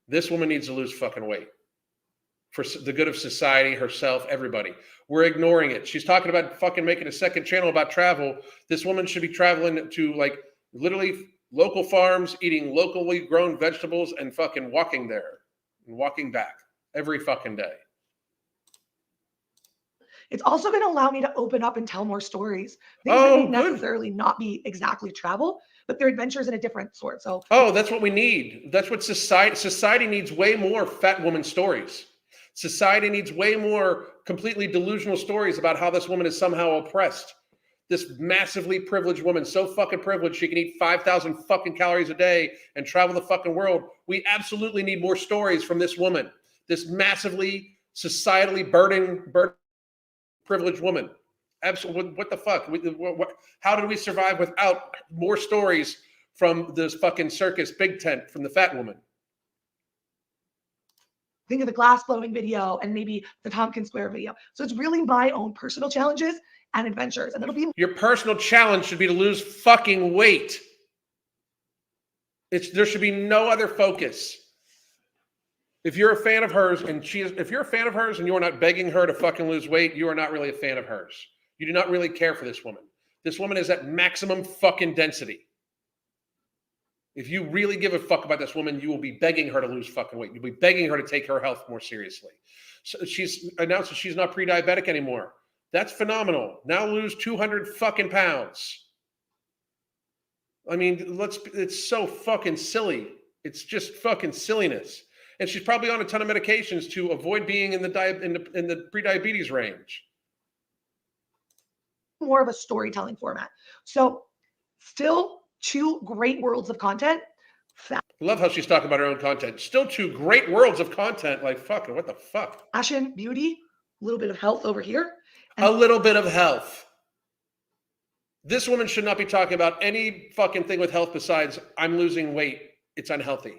[SPEAKER 1] This woman needs to lose fucking weight for the good of society, herself, everybody. We're ignoring it. She's talking about fucking making a second channel about travel. This woman should be traveling to literally local farms, eating locally grown vegetables and fucking walking there and walking back every fucking day.
[SPEAKER 2] It's also going to allow me to open up and tell more stories. Things that may necessarily not be exactly travel, but they're adventures in a different sort. So,
[SPEAKER 1] that's what we need. That's what society needs. Way more fat woman stories. Society needs way more completely delusional stories about how this woman is somehow oppressed. This massively privileged woman, so fucking privileged, she can eat 5,000 fucking calories a day and travel the fucking world. We absolutely need more stories from this woman. This massively societally burdened privileged woman. Absolutely. What the fuck? How did we survive without more stories from this fucking circus big tent from the fat woman?
[SPEAKER 2] Think of the glass blowing video and maybe the Tompkins Square video. So it's really my own personal challenges and adventures. And it'll be
[SPEAKER 1] your personal challenge should be to lose fucking weight. There should be no other focus. If you're a fan of hers and if you're a fan of hers and you are not begging her to fucking lose weight, you are not really a fan of hers. You do not really care for this woman. This woman is at maximum fucking density. If you really give a fuck about this woman, you will be begging her to lose fucking weight. You'll be begging her to take her health more seriously. So she's announced that she's not pre-diabetic anymore. That's phenomenal. Now lose 200 fucking pounds. I mean, it's so fucking silly. It's just fucking silliness. And she's probably on a ton of medications to avoid being in the pre-diabetes range.
[SPEAKER 2] More of a storytelling format. So still two great worlds of content.
[SPEAKER 1] I love how she's talking about her own content. Still two great worlds of content. Like, fucking, what the fuck?
[SPEAKER 2] Fashion, beauty, a little bit of health over here.
[SPEAKER 1] A little bit of health. This woman should not be talking about any fucking thing with health besides I'm losing weight. It's unhealthy.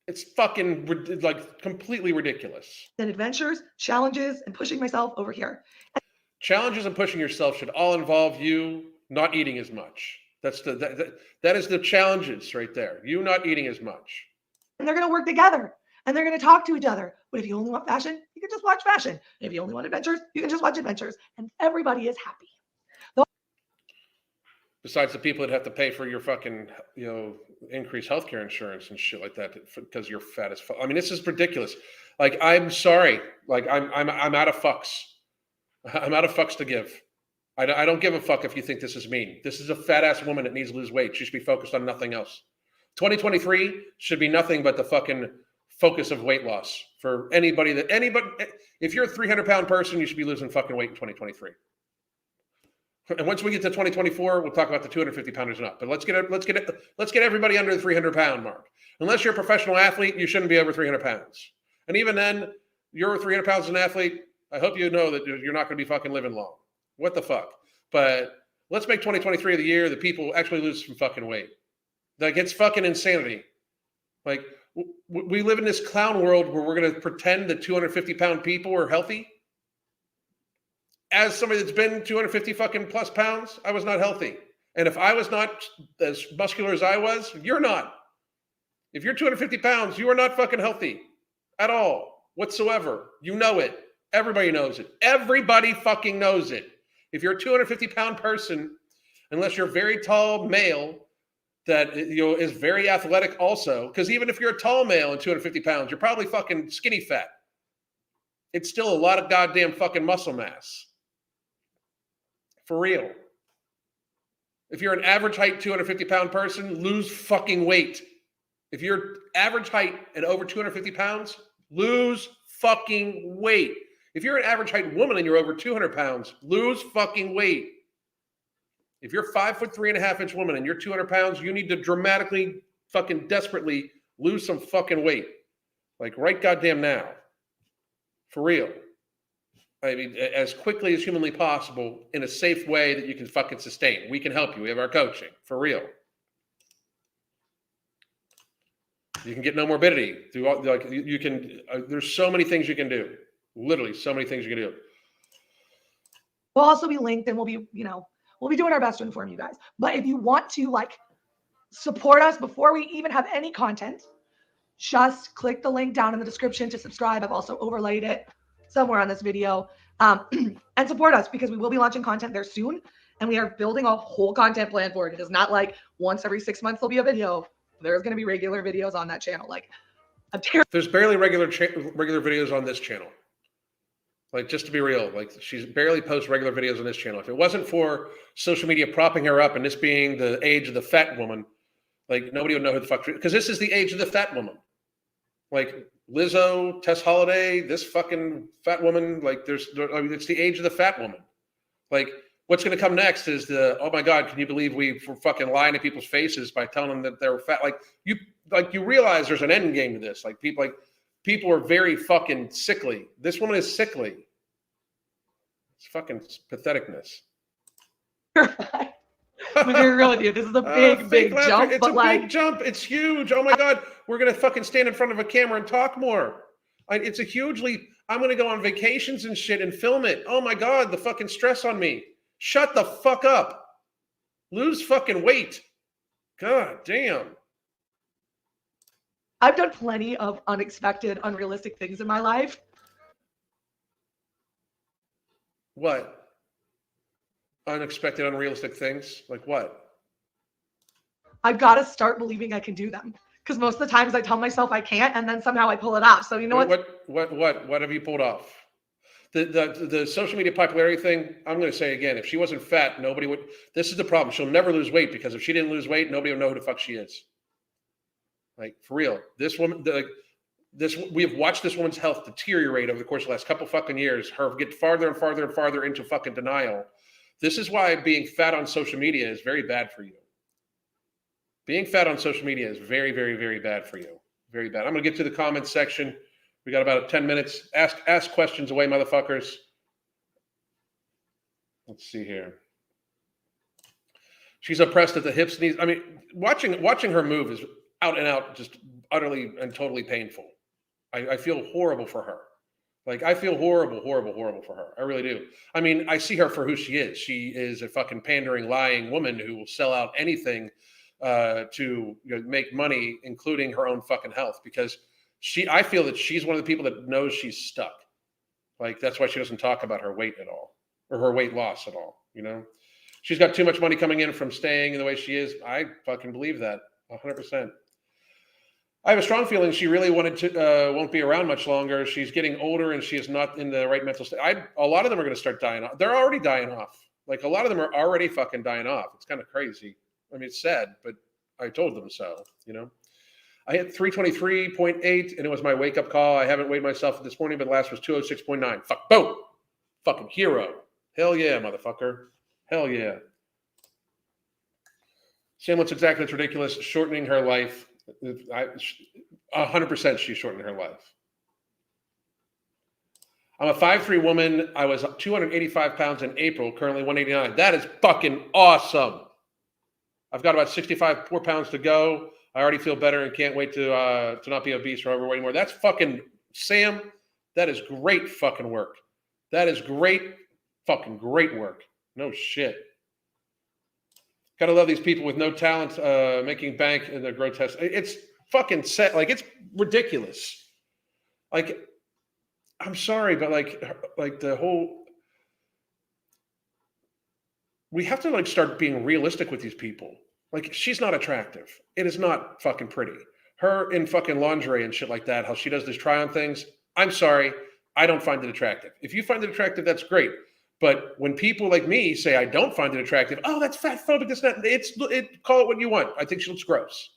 [SPEAKER 1] It's fucking like completely ridiculous.
[SPEAKER 2] And adventures, challenges, and pushing myself over here.
[SPEAKER 1] Challenges and pushing yourself should all involve you not eating as much. That is the challenges right there. You not eating as much.
[SPEAKER 2] And they're going to work together and they're going to talk to each other. But if you only want fashion, you can just watch fashion. If you only want adventures, you can just watch adventures. And everybody is happy.
[SPEAKER 1] Besides the people that have to pay for your fucking, increased healthcare insurance and shit like that because you're fat as fuck. I mean, this is ridiculous. Like, I'm sorry. Like, I'm out of fucks. I'm out of fucks to give. I don't give a fuck if you think this is mean. This is a fat ass woman that needs to lose weight. She should be focused on nothing else. 2023 should be nothing but the fucking focus of weight loss for anybody. If you're a 300-pound person, you should be losing fucking weight in 2023. And once we get to 2024, we'll talk about the 250 pounders and up. But let's get everybody under the 300-pound mark. Unless you're a professional athlete, you shouldn't be over 300 pounds. And even then, you're 300 pounds as an athlete. I hope you know that you're not going to be fucking living long. What the fuck? But let's make 2023 the year that people actually lose some fucking weight. Like, it's fucking insanity. Like, we live in this clown world where we're going to pretend that 250-pound people are healthy. As somebody that's been 250 fucking plus pounds, I was not healthy. And if I was not as muscular as I was, you're not. If you're 250 pounds, you are not fucking healthy at all whatsoever. You know it. Everybody knows it. Everybody fucking knows it. If you're a 250-pound person, unless you're a very tall male that is very athletic also, because even if you're a tall male and 250 pounds, you're probably fucking skinny fat. It's still a lot of goddamn fucking muscle mass. For real. If you're an average height 250-pound person, lose fucking weight. If you're average height and over 250 pounds, lose fucking weight. If you're an average height woman and you're over 200 pounds, lose fucking weight. If you're 5'3.5" woman and you're 200 pounds, you need to dramatically, fucking desperately lose some fucking weight. Like right goddamn now. For real. I mean, as quickly as humanly possible in a safe way that you can fucking sustain. We can help you. We have our coaching. For real. You can get no morbidity. You can. There's so many things you can do. Literally, so many things you can do.
[SPEAKER 2] We'll also be linked, and we'll be doing our best to inform you guys. But if you want to support us before we even have any content, just click the link down in the description to subscribe. I've also overlaid it somewhere on this video, and support us because we will be launching content there soon, and we are building a whole content plan for it. It is not like once every 6 months there'll be a video. There's going to be regular videos on that channel.
[SPEAKER 1] There's barely regular videos on this channel. Like, just to be real, she's barely posts regular videos on this channel. If it wasn't for social media propping her up and this being the age of the fat woman, nobody would know who the fuck, because this is the age of the fat woman. Like Lizzo, Tess Holiday, this fucking fat woman, it's the age of the fat woman. Like, what's going to come next is oh my God, can you believe we were fucking lying to people's faces by telling them that they were fat? You realize there's an end game to this. People are very fucking sickly. This woman is sickly. It's fucking patheticness.
[SPEAKER 2] I'm very real with you. This is a big jump.
[SPEAKER 1] It's a big jump. It's huge. Oh my God. We're going to fucking stand in front of a camera and talk more. It's a huge leap. I'm going to go on vacations and shit and film it. Oh my God. The fucking stress on me. Shut the fuck up. Lose fucking weight. God damn.
[SPEAKER 2] I've done plenty of unexpected, unrealistic things in my life.
[SPEAKER 1] What? Unexpected, unrealistic things? Like what?
[SPEAKER 2] I've got to start believing I can do them. Because most of the times I tell myself I can't, and then somehow I pull it off. So you know
[SPEAKER 1] what have you pulled off? The social media popularity thing, I'm going to say again, if she wasn't fat, nobody would. This is the problem. She'll never lose weight because if she didn't lose weight, nobody would know who the fuck she is. Like, for real. This woman, we have watched this woman's health deteriorate over the course of the last couple fucking years. Her get farther and farther and farther into fucking denial. This is why being fat on social media is very bad for you. Being fat on social media is very, very, very bad for you. Very bad. I'm going to get to the comments section. We got about 10 minutes. Ask questions away, motherfuckers. Let's see here. She's oppressed at the hips, knees. I mean, watching her move is out and out, just utterly and totally painful. I feel horrible for her. Like, I feel horrible for her. I really do. I mean, I see her for who she is. She is a fucking pandering, lying woman who will sell out anything to make money, including her own fucking health, because I feel that she's one of the people that knows she's stuck. Like, that's why she doesn't talk about her weight at all, or her weight loss at all. She's got too much money coming in from staying in the way she is. I fucking believe that 100%. I have a strong feeling she really won't be around much longer. She's getting older and she is not in the right mental state. A lot of them are going to start dying off. They're already dying off. Like, a lot of them are already fucking dying off. It's kind of crazy. I mean, it's sad, but I told them so, I hit 323.8 and it was my wake up call. I haven't weighed myself this morning, but the last was 206.9. Fuck, boom. Fucking hero. Hell yeah, motherfucker. Hell yeah. Sam looks exactly, it's ridiculous. Shortening her life. 100% she's shortening her life. I'm a 5'3" woman. I was 285 pounds in April, currently 189. That is fucking awesome. I've got about 65 more pounds to go. I already feel better and can't wait to not be obese or overweight anymore. That's fucking, Sam, that is great fucking work. That is great fucking great work. No shit. Gotta love these people with no talent making bank in their grotesque. It's fucking set. Like, it's ridiculous. Like, I'm sorry, but like the whole, we have to like start being realistic with these people. Like, she's not attractive. It is not fucking pretty. Her in fucking lingerie and shit like that, how she does these try on things. I'm sorry. I don't find it attractive. If you find it attractive, that's great. But when people like me say I don't find it attractive, oh, that's fat phobic. It's not. Call it what you want. I think she looks gross.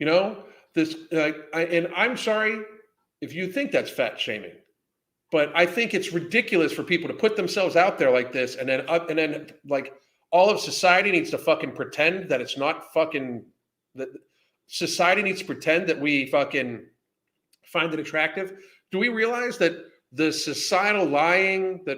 [SPEAKER 1] And I'm sorry if you think that's fat shaming, but I think it's ridiculous for people to put themselves out there like this, and then like all of society needs to fucking pretend that it's not fucking. That society needs to pretend that we fucking find it attractive. Do we realize that the societal lying that,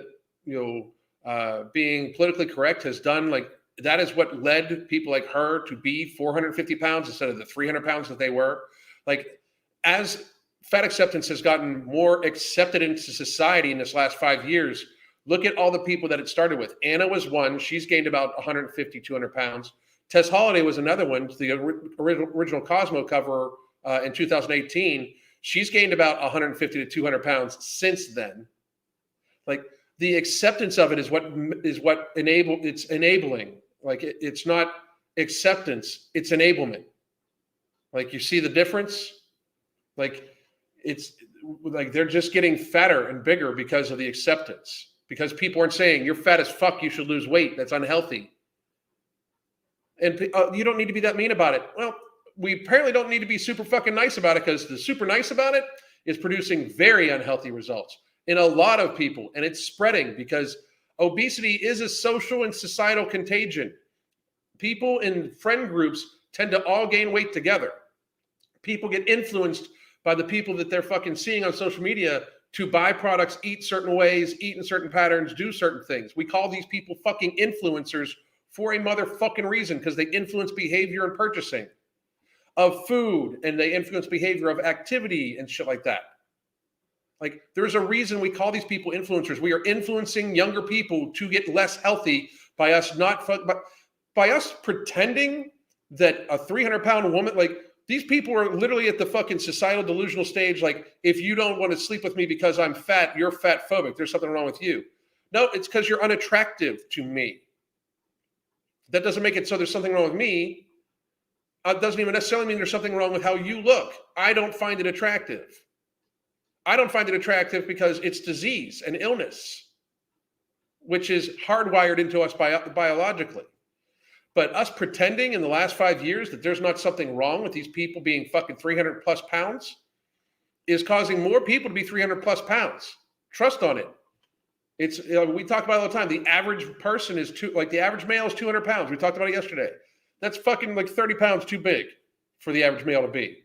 [SPEAKER 1] being politically correct has done, like, that is what led people like her to be 450 pounds instead of the 300 pounds that they were? Like, as fat acceptance has gotten more accepted into society in this last 5 years, look at all the people that it started with. Anna was one. She's gained about 150, 200 pounds. Tess Holliday was another one, the original Cosmo cover in 2018. She's gained about 150 to 200 pounds since then. Like, the acceptance of it is what it's enabling. Like, it's not acceptance, it's enablement. Like, you see the difference? Like, it's like they're just getting fatter and bigger because of the acceptance. Because people aren't saying, you're fat as fuck, you should lose weight. That's unhealthy. And you don't need to be that mean about it. Well, we apparently don't need to be super fucking nice about it, because the super nice about it is producing very unhealthy results in a lot of people. And it's spreading because obesity is a social and societal contagion. People in friend groups tend to all gain weight together. People get influenced by the people that they're fucking seeing on social media to buy products, eat certain ways, eat in certain patterns, do certain things. We call these people fucking influencers for a motherfucking reason, because they influence behavior and purchasing of food, and they influence behavior of activity and shit like that. Like, there's a reason we call these people influencers. We are influencing younger people to get less healthy by us by us pretending that a 300-pound woman, like, these people are literally at the fucking societal delusional stage. Like, if you don't want to sleep with me because I'm fat, you're fat phobic. There's something wrong with you. No, it's because you're unattractive to me. That doesn't make it so there's something wrong with me. It doesn't even necessarily mean there's something wrong with how you look. I don't find it attractive. I don't find it attractive because it's disease and illness, which is hardwired into us biologically. But us pretending in the last 5 years that there's not something wrong with these people being fucking 300 plus pounds is causing more people to be 300 plus pounds. Trust on it. It's, we talk about it all the time. The average person is the average male is 200 pounds. We talked about it yesterday. That's fucking like 30 pounds too big for the average male to be.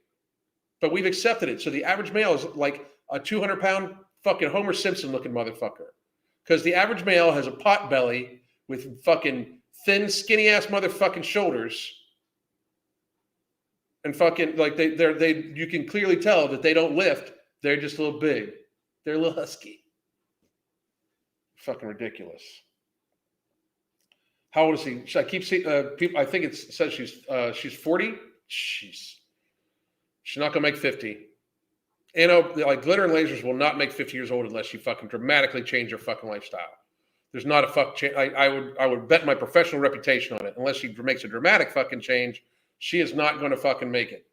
[SPEAKER 1] But we've accepted it. So the average male is like a 200-pound fucking Homer Simpson looking motherfucker. Because the average male has a pot belly with fucking thin, skinny ass motherfucking shoulders. and fucking like they you can clearly tell that they don't lift. They're just a little big. They're a little husky. Fucking ridiculous. How old is he? I keep seeing people. I think it says she's 40. She's not gonna make 50. You know, like glitter and lasers will not make 50 years old unless you fucking dramatically change your fucking lifestyle. There's not a fuck change. I would bet my professional reputation on it. Unless she makes a dramatic fucking change, she is not going to fucking make it.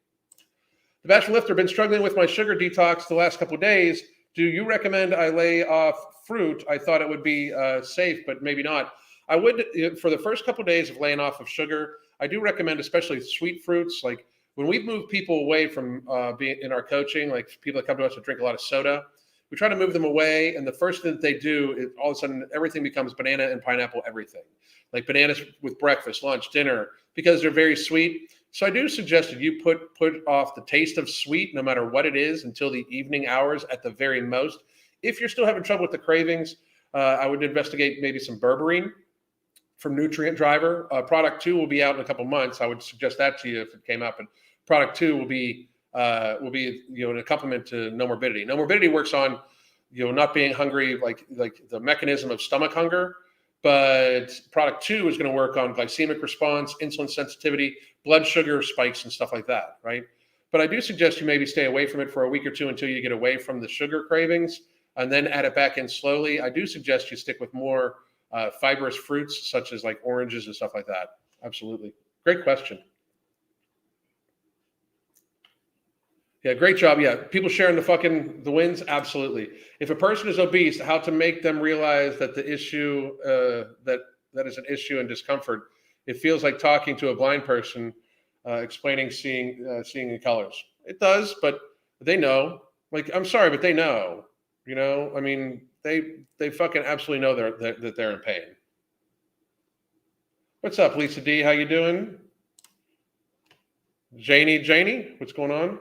[SPEAKER 1] The Bachelor Lifter, been struggling with my sugar detox the last couple of days. Do you recommend I lay off fruit? I thought it would be safe, but maybe not. I would, for the first couple of days of laying off of sugar, I do recommend especially sweet fruits. Like when we move people away from being in our coaching, like people that come to us to drink a lot of soda, we try to move them away. And the first thing that they do is all of a sudden everything becomes banana and pineapple, everything. Like bananas with breakfast, lunch, dinner, because they're very sweet. So I do suggest that you put off the taste of sweet, no matter what it is, until the evening hours at the very most. If you're still having trouble with the cravings, I would investigate maybe some berberine from Nutrient Driver. Product 2 will be out in a couple months. I would suggest that to you if it came up. And product 2 will be an accompaniment to No Morbidity. No Morbidity works on not being hungry, like the mechanism of stomach hunger. But product 2 is going to work on glycemic response, insulin sensitivity, blood sugar spikes, and stuff like that, right? But I do suggest you maybe stay away from it for a week or two until you get away from the sugar cravings, and then add it back in slowly. I do suggest you stick with more fibrous fruits, such as like oranges and stuff like that. Absolutely. Great question. Yeah, great job. Yeah, people sharing the wins. Absolutely. If a person is obese, how to make them realize that the issue that is an issue and discomfort. It feels like talking to a blind person, explaining seeing in colors. It does, but they know. Like, I'm sorry, but they know. I mean, they fucking absolutely know that they're in pain. What's up, Lisa D? How you doing? Janie, what's going on?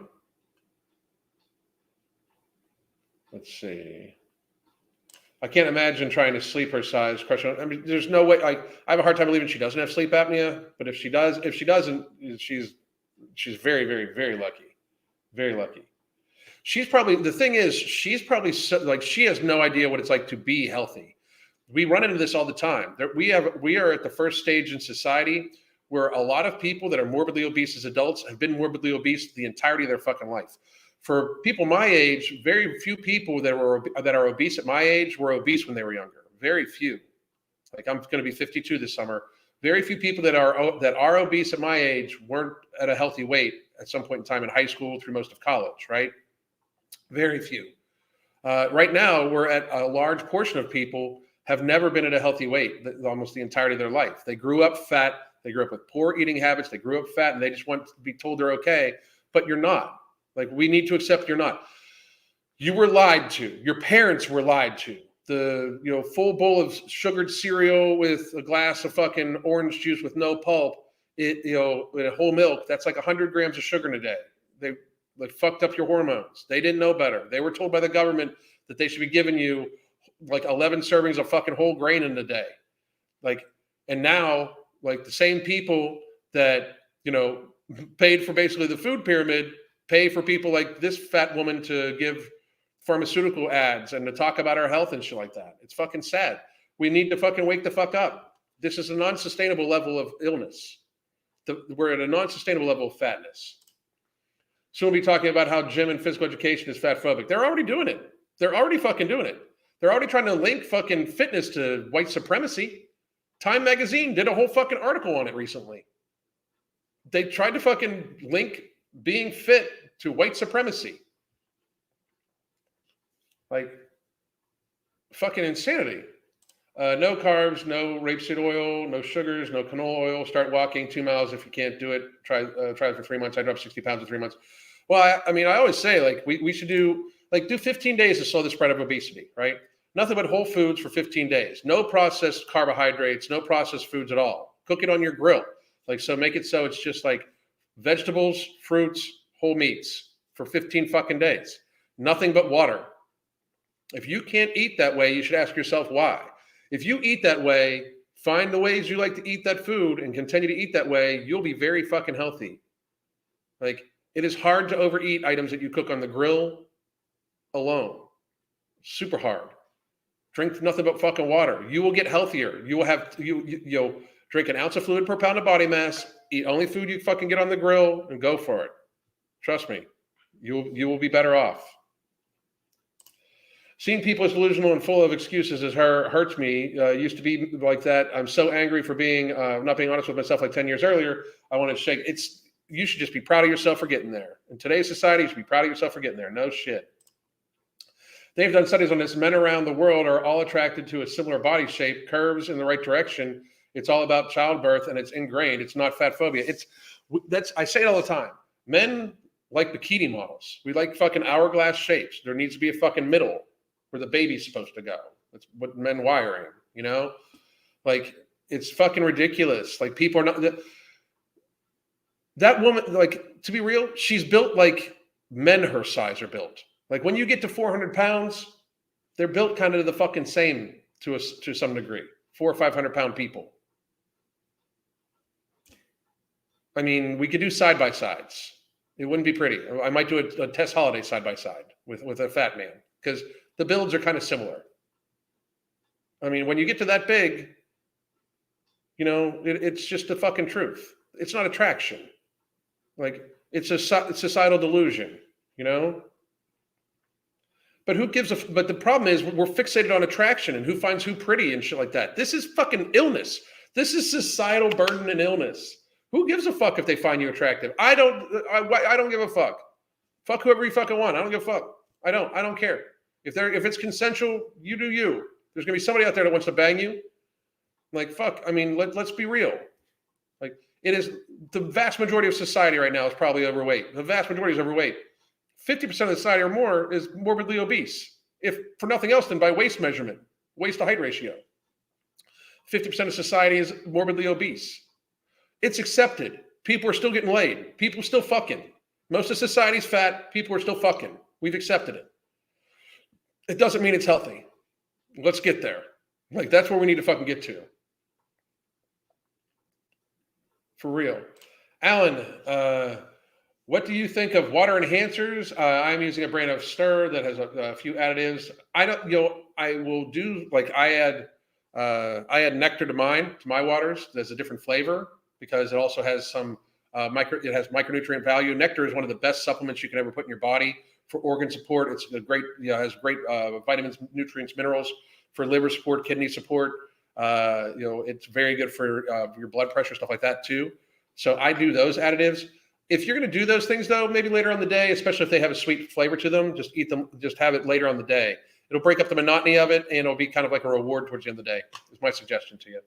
[SPEAKER 1] Let's see. I can't imagine trying to sleep her size. Question. I mean, there's no way. I have a hard time believing she doesn't have sleep apnea. But if she doesn't, she's very, very, very lucky. Very lucky. She's probably, the thing is, she's probably like, she has no idea what it's like to be healthy. We run into this all the time. We are at the first stage in society where a lot of people that are morbidly obese as adults have been morbidly obese the entirety of their fucking life. For people my age, very few people that are obese at my age were obese when they were younger. Very few. Like, I'm going to be 52 this summer. Very few people that are obese at my age weren't at a healthy weight at some point in time in high school through most of college, right? Very few. Right now, we're at a large portion of people have never been at a healthy weight almost the entirety of their life. They grew up fat. They grew up with poor eating habits. They grew up fat, and they just want to be told they're okay, but you're not. Like, we need to accept you're not. You were lied to. Your parents were lied to. The full bowl of sugared cereal with a glass of fucking orange juice with no pulp, with a whole milk, that's like 100 grams of sugar in a day. They like fucked up your hormones. They didn't know better. They were told by the government that they should be giving you like 11 servings of fucking whole grain in a day. Like, and now, like, the same people that, paid for basically the food pyramid pay for people like this fat woman to give pharmaceutical ads and to talk about our health and shit like that. It's fucking sad. We need to fucking wake the fuck up. This is a non-sustainable level of illness. We're at a non-sustainable level of fatness. So we'll be talking about how gym and physical education is fat phobic. They're already doing it. They're already fucking doing it. They're already trying to link fucking fitness to white supremacy. Time magazine did a whole fucking article on it recently. They tried to fucking link being fit to white supremacy. Like, fucking insanity. No carbs, no rapeseed oil, no sugars, no canola oil. Start walking 2 miles if you can't do it. Try it for 3 months. I dropped 60 pounds in 3 months. Well, I always say, like, we should do 15 days to slow the spread of obesity, right? Nothing but whole foods for 15 days. No processed carbohydrates, no processed foods at all. Cook it on your grill. Like, so make it so it's just like vegetables, fruits, whole meats for 15 fucking days. Nothing but water. If you can't eat that way, you should ask yourself why. If you eat that way, find the ways you like to eat that food and continue to eat that way, you'll be very fucking healthy. Like, it is hard to overeat items that you cook on the grill alone. Super hard. Drink nothing but fucking water. You will get healthier. You will have you'll drink an ounce of fluid per pound of body mass. Eat only food you fucking get on the grill and go for it. Trust me, you will be better off. Seeing people as delusional and full of excuses as her hurts me. Used to be like that. I'm so angry for being not being honest with myself like 10 years earlier. I want to shake. You should just be proud of yourself for getting there. In today's society, you should be proud of yourself for getting there. No shit. They've done studies on this. Men around the world are all attracted to a similar body shape, curves in the right direction. It's all about childbirth, and it's ingrained. It's not fat phobia. I say it all the time. Men like bikini models. We like fucking hourglass shapes. There needs to be a fucking middle where the baby's supposed to go. That's what men wiring, you know? Like, it's fucking ridiculous. Like, people are not... That woman, like, to be real, she's built like men her size are built. Like, when you get to 400 pounds, they're built kind of the fucking same to some degree. 400 or 500 pound people. I mean, we could do side by sides. It wouldn't be pretty. I might do a Tess Holiday side by side with a fat man because the builds are kind of similar. I mean, when you get to that big, you know, it's just the fucking truth. It's not attraction. Like, it's a societal delusion, you know? But but the problem is we're fixated on attraction and who finds who pretty and shit like that. This is fucking illness. This is societal burden and illness. Who gives a fuck if they find you attractive? I don't give a fuck. Fuck whoever you fucking want. I don't give a fuck. I don't care. If it's consensual, you do you. There's gonna be somebody out there that wants to bang you. Like, fuck. I mean, let's be real. Like, it is the vast majority of society right now is probably overweight. The vast majority is overweight. 50% of the society or more is morbidly obese. If for nothing else than by waist measurement, waist to height ratio. 50% of society is morbidly obese. It's accepted. People are still getting laid. People are still fucking. Most of society's fat. People are still fucking. We've accepted it. It doesn't mean it's healthy. Let's get there. Like, that's where we need to fucking get to. For real. Alan, what do you think of water enhancers? I'm using a brand of Stir that has a few additives. I will do, like, I add nectar to my waters. There's a different flavor because it also has some micronutrient value. Nectar is one of the best supplements you can ever put in your body for organ support. It's has great vitamins, nutrients, minerals for liver support, kidney support. It's very good for your blood pressure, stuff like that too. So I do those additives. If you're going to do those things though, maybe later on the day, especially if they have a sweet flavor to them, just eat them, just have it later on the day. It'll break up the monotony of it and it'll be kind of like a reward towards the end of the day, is my suggestion to you.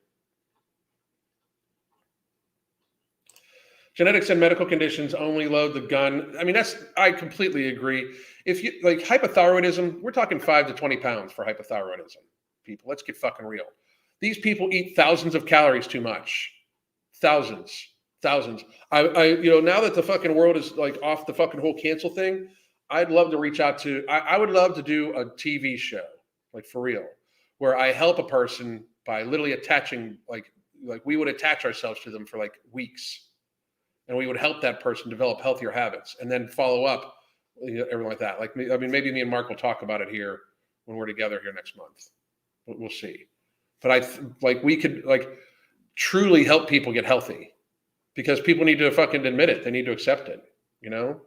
[SPEAKER 1] Genetics and medical conditions only load the gun. I mean, I completely agree. If you like hypothyroidism, we're talking 5 to 20 pounds for hypothyroidism. People, let's get fucking real. These people eat thousands of calories too much. Thousands. Now that the fucking world is like off the fucking whole cancel thing, I'd love to reach out to, I would love to do a TV show, like for real, where I help a person by literally attaching, like we would attach ourselves to them for like weeks. And we would help that person develop healthier habits and then follow up, everything like that. Like, I mean, maybe me and Mark will talk about it here when we're together here next month. We'll see. But we could truly help people get healthy because people need to fucking admit it. They need to accept it, you know?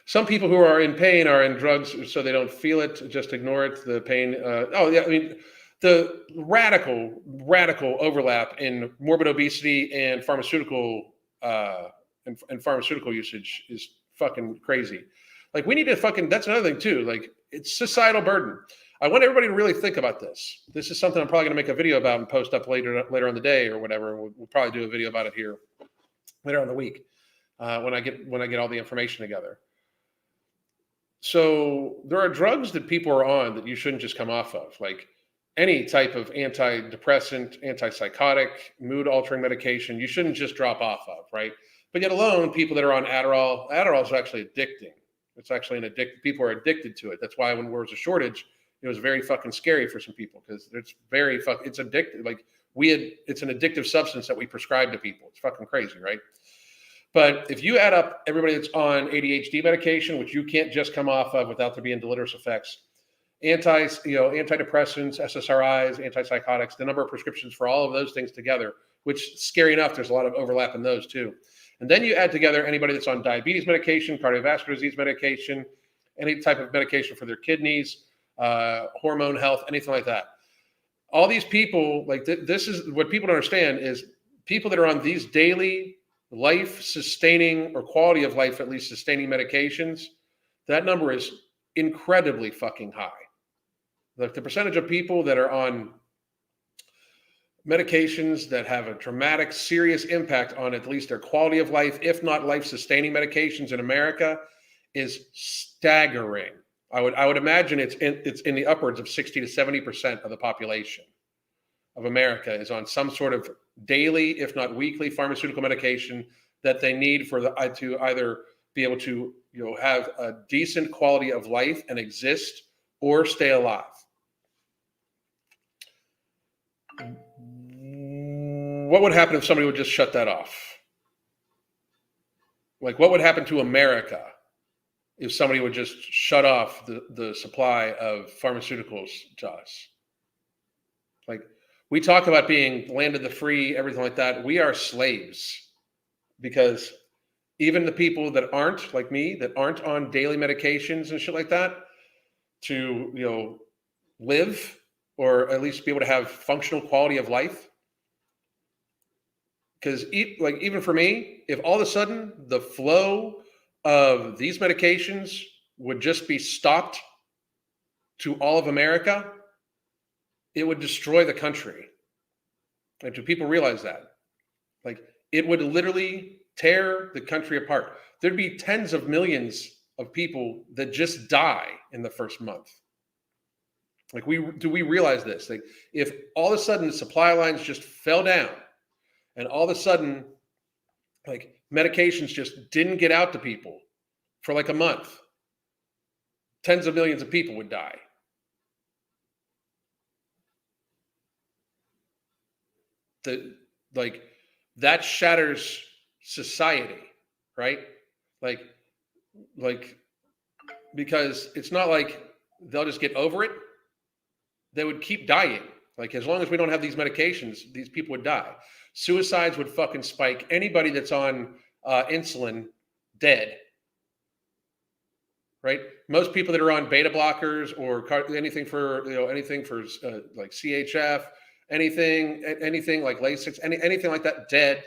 [SPEAKER 1] Some people who are in pain are in drugs so they don't feel it, just ignore it, the pain. The radical overlap in morbid obesity and pharmaceutical usage is fucking crazy. Like, we need to that's another thing too. Like, it's societal burden. I want everybody to really think about this. This is something I'm probably going to make a video about and post up later on the day or whatever. We'll probably do a video about it here later on the week when I get all the information together. So there are drugs that people are on that you shouldn't just come off of, like any type of antidepressant, antipsychotic, mood-altering medication. You shouldn't just drop off of, right? But yet alone, people that are on Adderall is actually addicting. It's actually an addict. People are addicted to it. That's why when there was a shortage, it was very fucking scary for some people because it's addictive. Like, it's an addictive substance that we prescribe to people. It's fucking crazy, right? But if you add up everybody that's on ADHD medication, which you can't just come off of without there being deleterious effects, antidepressants, SSRIs, antipsychotics, the number of prescriptions for all of those things together, which scary enough, there's a lot of overlap in those too. And then you add together anybody that's on diabetes medication, cardiovascular disease medication, any type of medication for their kidneys, hormone health, anything like that. All these people, like this is what people don't understand is people that are on these daily life-sustaining or quality of life, at least sustaining medications, that number is incredibly fucking high. Like the percentage of people that are on medications that have a dramatic, serious impact on at least their quality of life, if not life-sustaining medications in America, is staggering. I would imagine it's in the upwards of 60 to 70% of the population of America is on some sort of daily, if not weekly, pharmaceutical medication that they need to either be able to have a decent quality of life and exist or stay alive. What would happen if somebody would just shut that off? Like, what would happen to America if somebody would just shut off the supply of pharmaceuticals to us? Like, we talk about being land of the free, everything like that. We are slaves because even the people that aren't like me, that aren't on daily medications and shit like that, to live or at least be able to have functional quality of life. Because even for me, if all of a sudden the flow of these medications would just be stopped to all of America, it would destroy the country. And do people realize that? Like, it would literally tear the country apart. There'd be tens of millions of people that just die in the first month. Like, do we realize this? Like, if all of a sudden the supply lines just fell down and all of a sudden, like, medications just didn't get out to people for like a month, tens of millions of people would die. That shatters society, right? Like, because it's not like they'll just get over it. They would keep dying. Like, as long as we don't have these medications, these people would die. Suicides would fucking spike. Anybody that's on insulin, dead. Right? Most people that are on beta blockers or anything for like CHF, anything like Lasix, anything like that, dead.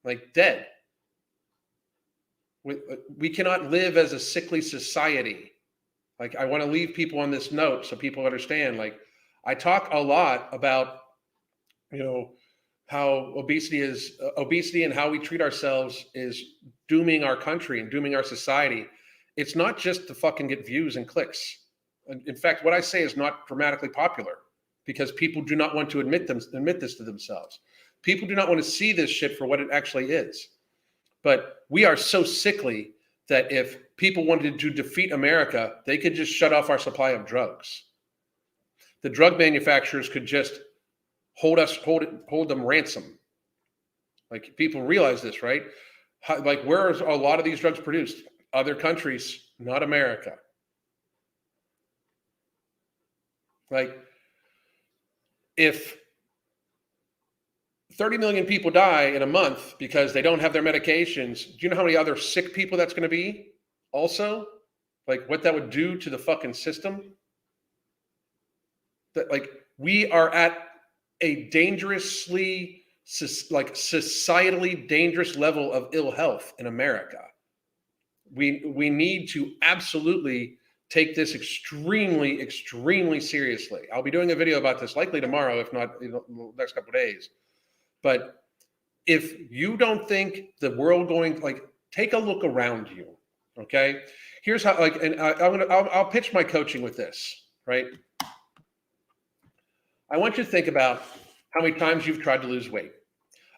[SPEAKER 1] Like, dead. We cannot live as a sickly society. Like, I want to leave people on this note so people understand. Like, I talk a lot about, how obesity and how we treat ourselves is dooming our country and dooming our society. It's not just to fucking get views and clicks. In fact, what I say is not dramatically popular because people do not want to admit this to themselves. People do not want to see this shit for what it actually is. But we are so sickly that if people wanted to defeat America, they could just shut off our supply of drugs. The drug manufacturers could just hold them ransom. Like, people realize this, right? Like, where are a lot of these drugs produced? Other countries, not America. Like, if 30 million people die in a month because they don't have their medications, do you know how many other sick people that's going to be also? Like, what that would do to the fucking system? That, like, we are at a dangerously, like, societally dangerous level of ill health in America. We need to absolutely take this extremely, extremely seriously. I'll be doing a video about this likely tomorrow, if not the next couple of days. But if you don't think the world take a look around you, okay? Here's how, and I'll pitch my coaching with this, right? I want you to think about how many times you've tried to lose weight.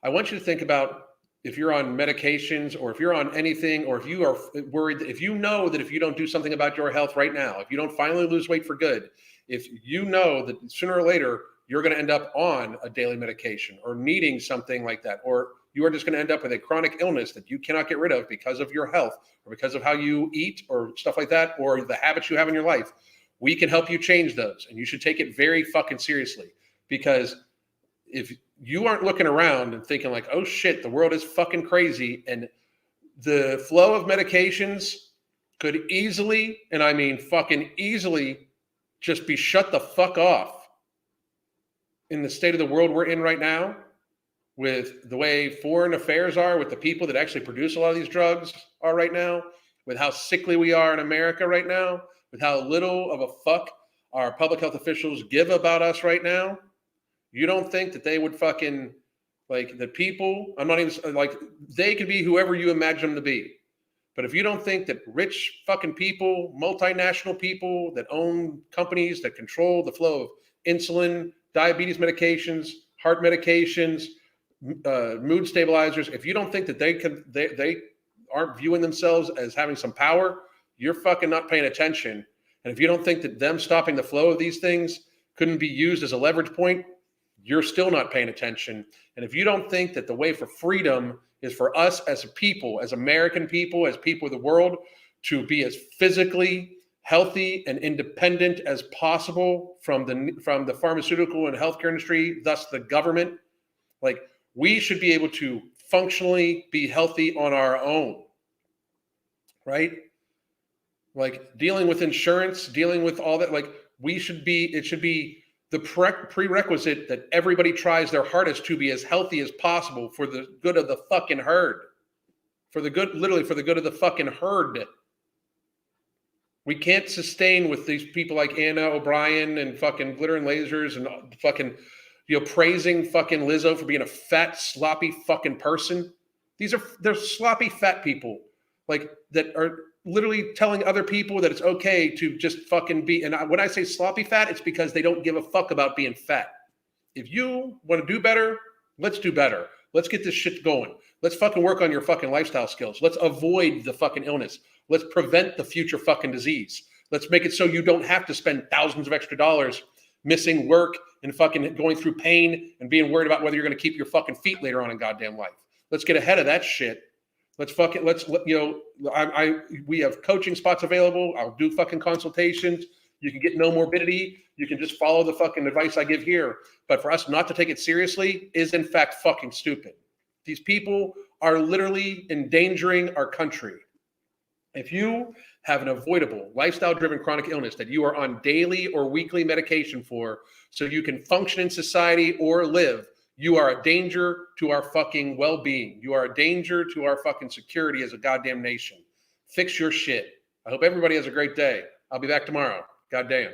[SPEAKER 1] I want you to think about if you're on medications or if you're on anything, or if you are worried, if you know that if you don't do something about your health right now, if you don't finally lose weight for good, if you know that sooner or later you're going to end up on a daily medication or needing something like that, or you are just going to end up with a chronic illness that you cannot get rid of because of your health or because of how you eat or stuff like that, or the habits you have in your life. We can help you change those, and you should take it very fucking seriously, because if you aren't looking around and thinking like, oh shit, the world is fucking crazy, and the flow of medications could easily, and I mean fucking easily, just be shut the fuck off in the state of the world we're in right now, with the way foreign affairs are, with the people that actually produce a lot of these drugs are right now, with how sickly we are in America right now, with how little of a fuck our public health officials give about us right now. You don't think that they would fucking, like, the people, I'm not even, like, they could be whoever you imagine them to be. But if you don't think that rich fucking people, multinational people that own companies that control the flow of insulin, diabetes medications, heart medications, mood stabilizers, if you don't think that they aren't viewing themselves as having some power, you're fucking not paying attention. And if you don't think that them stopping the flow of these things couldn't be used as a leverage point, you're still not paying attention. And if you don't think that the way for freedom is for us as a people, as American people, as people of the world, to be as physically healthy and independent as possible from the pharmaceutical and healthcare industry, thus the government, like, we should be able to functionally be healthy on our own, right? Like, dealing with insurance, dealing with all that, like, it should be the prerequisite that everybody tries their hardest to be as healthy as possible for the good of the fucking herd. Literally for the good of the fucking herd. We can't sustain with these people like Anna O'Brien and fucking Glitter and Lasers and fucking, praising fucking Lizzo for being a fat, sloppy fucking person. They're sloppy fat people, like, that are literally telling other people that it's okay to just fucking be. And when I say sloppy fat, it's because they don't give a fuck about being fat. If you want to do better, let's do better. Let's get this shit going. Let's fucking work on your fucking lifestyle skills. Let's avoid the fucking illness. Let's prevent the future fucking disease. Let's make it so you don't have to spend thousands of extra dollars missing work and fucking going through pain and being worried about whether you're going to keep your fucking feet later on in goddamn life. Let's get ahead of that shit. We have coaching spots available. I'll do fucking consultations. You can get no morbidity. You can just follow the fucking advice I give here. But for us not to take it seriously is in fact fucking stupid. These people are literally endangering our country. If you have an avoidable lifestyle-driven chronic illness that you are on daily or weekly medication for so you can function in society or live, you are a danger to our fucking well-being. You are a danger to our fucking security as a goddamn nation. Fix your shit. I hope everybody has a great day. I'll be back tomorrow. Goddamn.